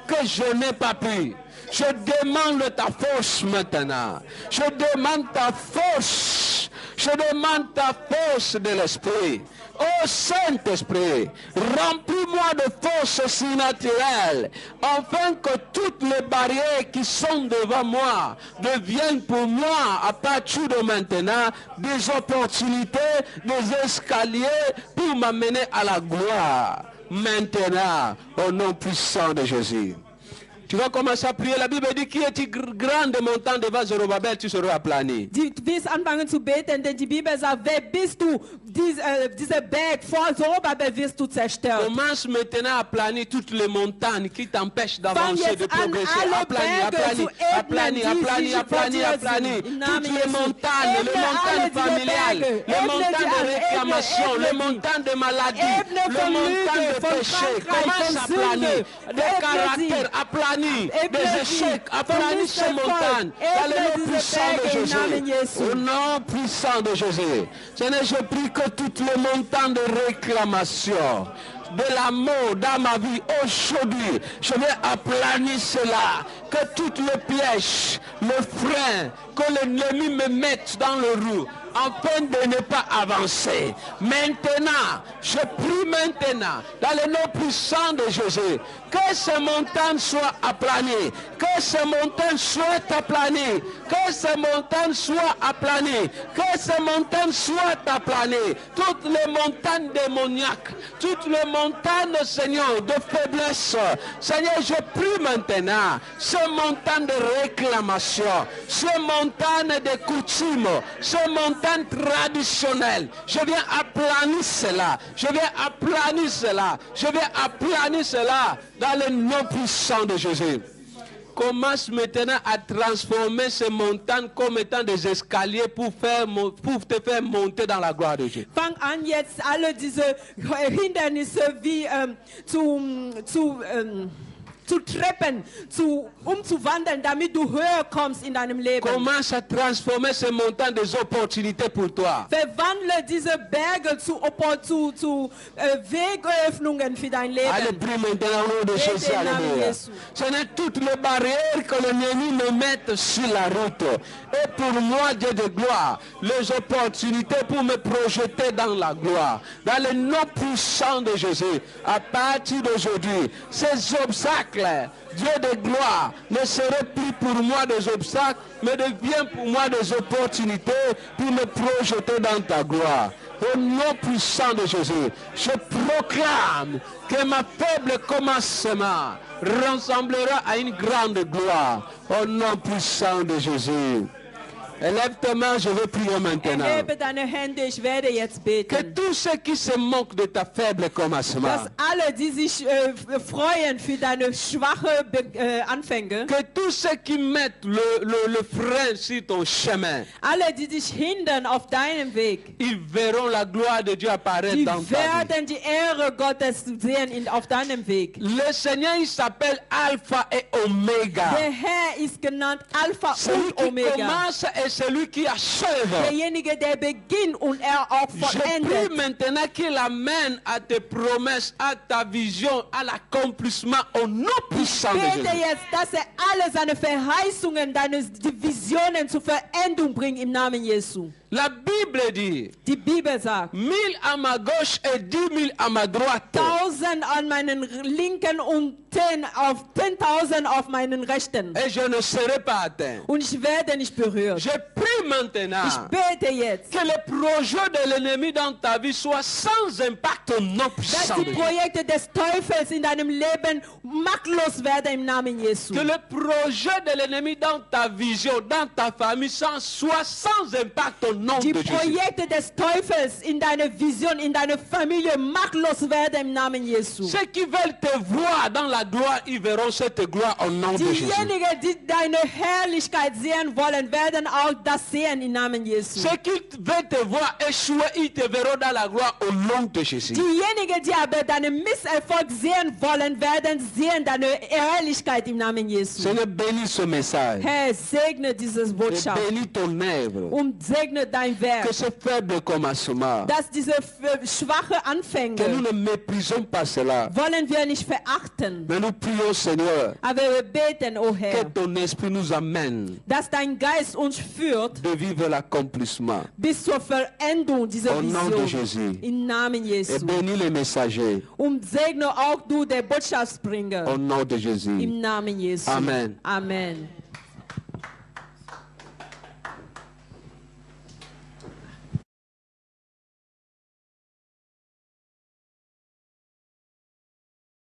que je n'ai pas pu. Je demande ta force maintenant. Je demande ta force. Je demande ta force de l'Esprit. Oh Saint-Esprit, remplis-moi de force surnaturelle, afin que toutes les barrières qui sont devant moi deviennent pour moi, à partir de maintenant, des opportunités, des escaliers pour m'amener à la gloire. Maintenant, au nom puissant de Jésus. Tu vas commencer à prier. La Bible dit qui est grande montagne devant Zorobabel, tu seras aplani. Du wirst anfangen zu beten, denn die Bibel sagt, wer bist du? Dieser Berg vor Zorobabel wirst du zerstört. Commence maintenant à planer toutes les montagnes qui t'empêchent Fang d'avancer, jetzt de an, progresser. alle Aplani, Berge zu aplani, ebnen, aplani, die aplani, sich aplani, vor dir aplani, sind. Im aplani. Namen Toutes les Jesu. montagnes, les Ebne montagnes alle diese familiales, Berge. les Ebne montagnes die de an, réclamation, ebne les die. montagnes de maladie, Ebne les von montagnes Lüge, de von péché. Krankheit, Commence von à planer Sünde. des Ebne caractères, sie. à planer Ebne des sie. échecs, à Von planer ces Misserfolg. montagnes. Dans le Ebne nom diese puissant de Berge im Namen Jésus. Jesu. Au nom puissant de Jésus. Seigneur, je prie que toutes les montagnes de réclamation de l'amour dans ma vie aujourd'hui, je vais aplanir cela, que toutes les pièges, le frein, que l'ennemi me mette dans le roue, afin de ne pas avancer. Maintenant, je prie maintenant, dans le nom puissant de Jésus, que ces montagnes soient aplanies, que ces montagnes soient aplanies, que ces montagnes soient aplanies, que ces montagnes soient aplanies, toutes les montagnes démoniaques, toutes les montagnes, Seigneur, de faiblesse. Seigneur, je prie maintenant, ces montagnes de réclamation, ces montagnes de coutumes, ces montagnes traditionnelles, je viens aplanir cela, je viens aplanir cela, je viens aplanir cela dans le nom puissant de Jésus. Commence maintenant à transformer ces montagnes comme étant des escaliers pour te faire monter dans la gloire de Dieu. Fang an jetzt alle diese Hindernisse wie zu Treppen umzuwandeln, damit du höher kommst in deinem Leben. Commence à transformer ces montagnes des opportunités pour toi. Verwandle diese Berge zu Wegöffnungen für dein Leben. Allez, prie maintenant au nom de Bete Jésus. im Namen Alléluia. Jesu. Ce n'est toutes les barrières que l'ennemi me mette sur la route. Et pour moi, Dieu de gloire, les opportunités pour me projeter dans la gloire. Dans le nom puissant de Jésus, à partir d'aujourd'hui, ces obstacles, Dieu de gloire, ne serait plus pour moi des obstacles, mais devient pour moi des opportunités pour me projeter dans ta gloire. Au nom puissant de Jésus, je proclame que ma faible commencement ressemblera à une grande gloire. Au nom puissant de Jésus. Élève tes mains, je veux prier maintenant. Erhebe deine Hände, ich werde jetzt Que beten. tous ceux qui se moquent de ta faible commencement, Dass alle, die sich freuen für deine schwache Anfänge, que tous ceux qui mettent le frein sur ton chemin, alle, die dich hindern auf deinem Weg, ils verront la gloire de Dieu apparaître die dans ta vie. werden die Ehre Gottes sehen auf deinem Weg. Le Seigneur, il s'appelle Alpha et Omega. Der Herr ist genannt Alpha Celui und qui Omega. commence et celui qui achève. Derjenige, der beginnt und er auch Je prie vollendet. maintenant qu'il amène à tes promesses, à ta vision, à l'accomplissement au nom puissant de Bete Jésus. jetzt, dass er alle seine Verheißungen, deine Visionen zur Verendung bringt im Namen Jesu. La Bible dit, Die Bibel sagt, 1000 à ma gauche et 10 000 à ma droite. 1000 an meinen linken und 10.000 auf meinen rechten. Et je ne serai pas atteint. Und ich werde nicht berührt. Je prie maintenant Ich bete jetzt, que les projets de l'ennemi dans ta vie soient sans impact au nom dass puissant die de Jésus. Projekte des Teufels in deinem Leben machtlos werden im Namen Jesu. Que le projet de l'ennemi dans ta vision, dans ta famille, soit sans impact au nom Die de Jésus. Projekte des Teufels in deiner Vision, in deiner Familie machtlos werden im Namen Jesu. Ceux qui veulent te voir dans la gloire, ils verront cette gloire au nom de Jésus. Diejenigen, die deine Herrlichkeit sehen wollen, werden auch das sehen im Namen Jesu. Ceux qui veulent te voir échouer, ils te verront dans la gloire au nom de Jésus. Diejenigen, die aber deinen Misserfolg sehen wollen, werden sehen deine Herrlichkeit im Namen Jesu. Seigneur, bénis ce message. Herr, segne dieses Et Botschaft bénis ton œuvre. und segne dein Que Werk, ce faible commencement, dass diese schwache que nous Anfänge ne méprisons pas cela. wollen wir nicht verachten. Mais nous prions, Seigneur, Aber wir beten, o que Herr, ton esprit nous amène dass dein Geist uns führt de vivre l'accomplissement. bis zur Vollendung dieser Au nom de Vision. Jésus. Im Namen Et Jesu. bénis les messagers. Und segne auch du, der Botschaftsbringer. Au nom de Jésus. Im Namen Jesu. Amen. Amen.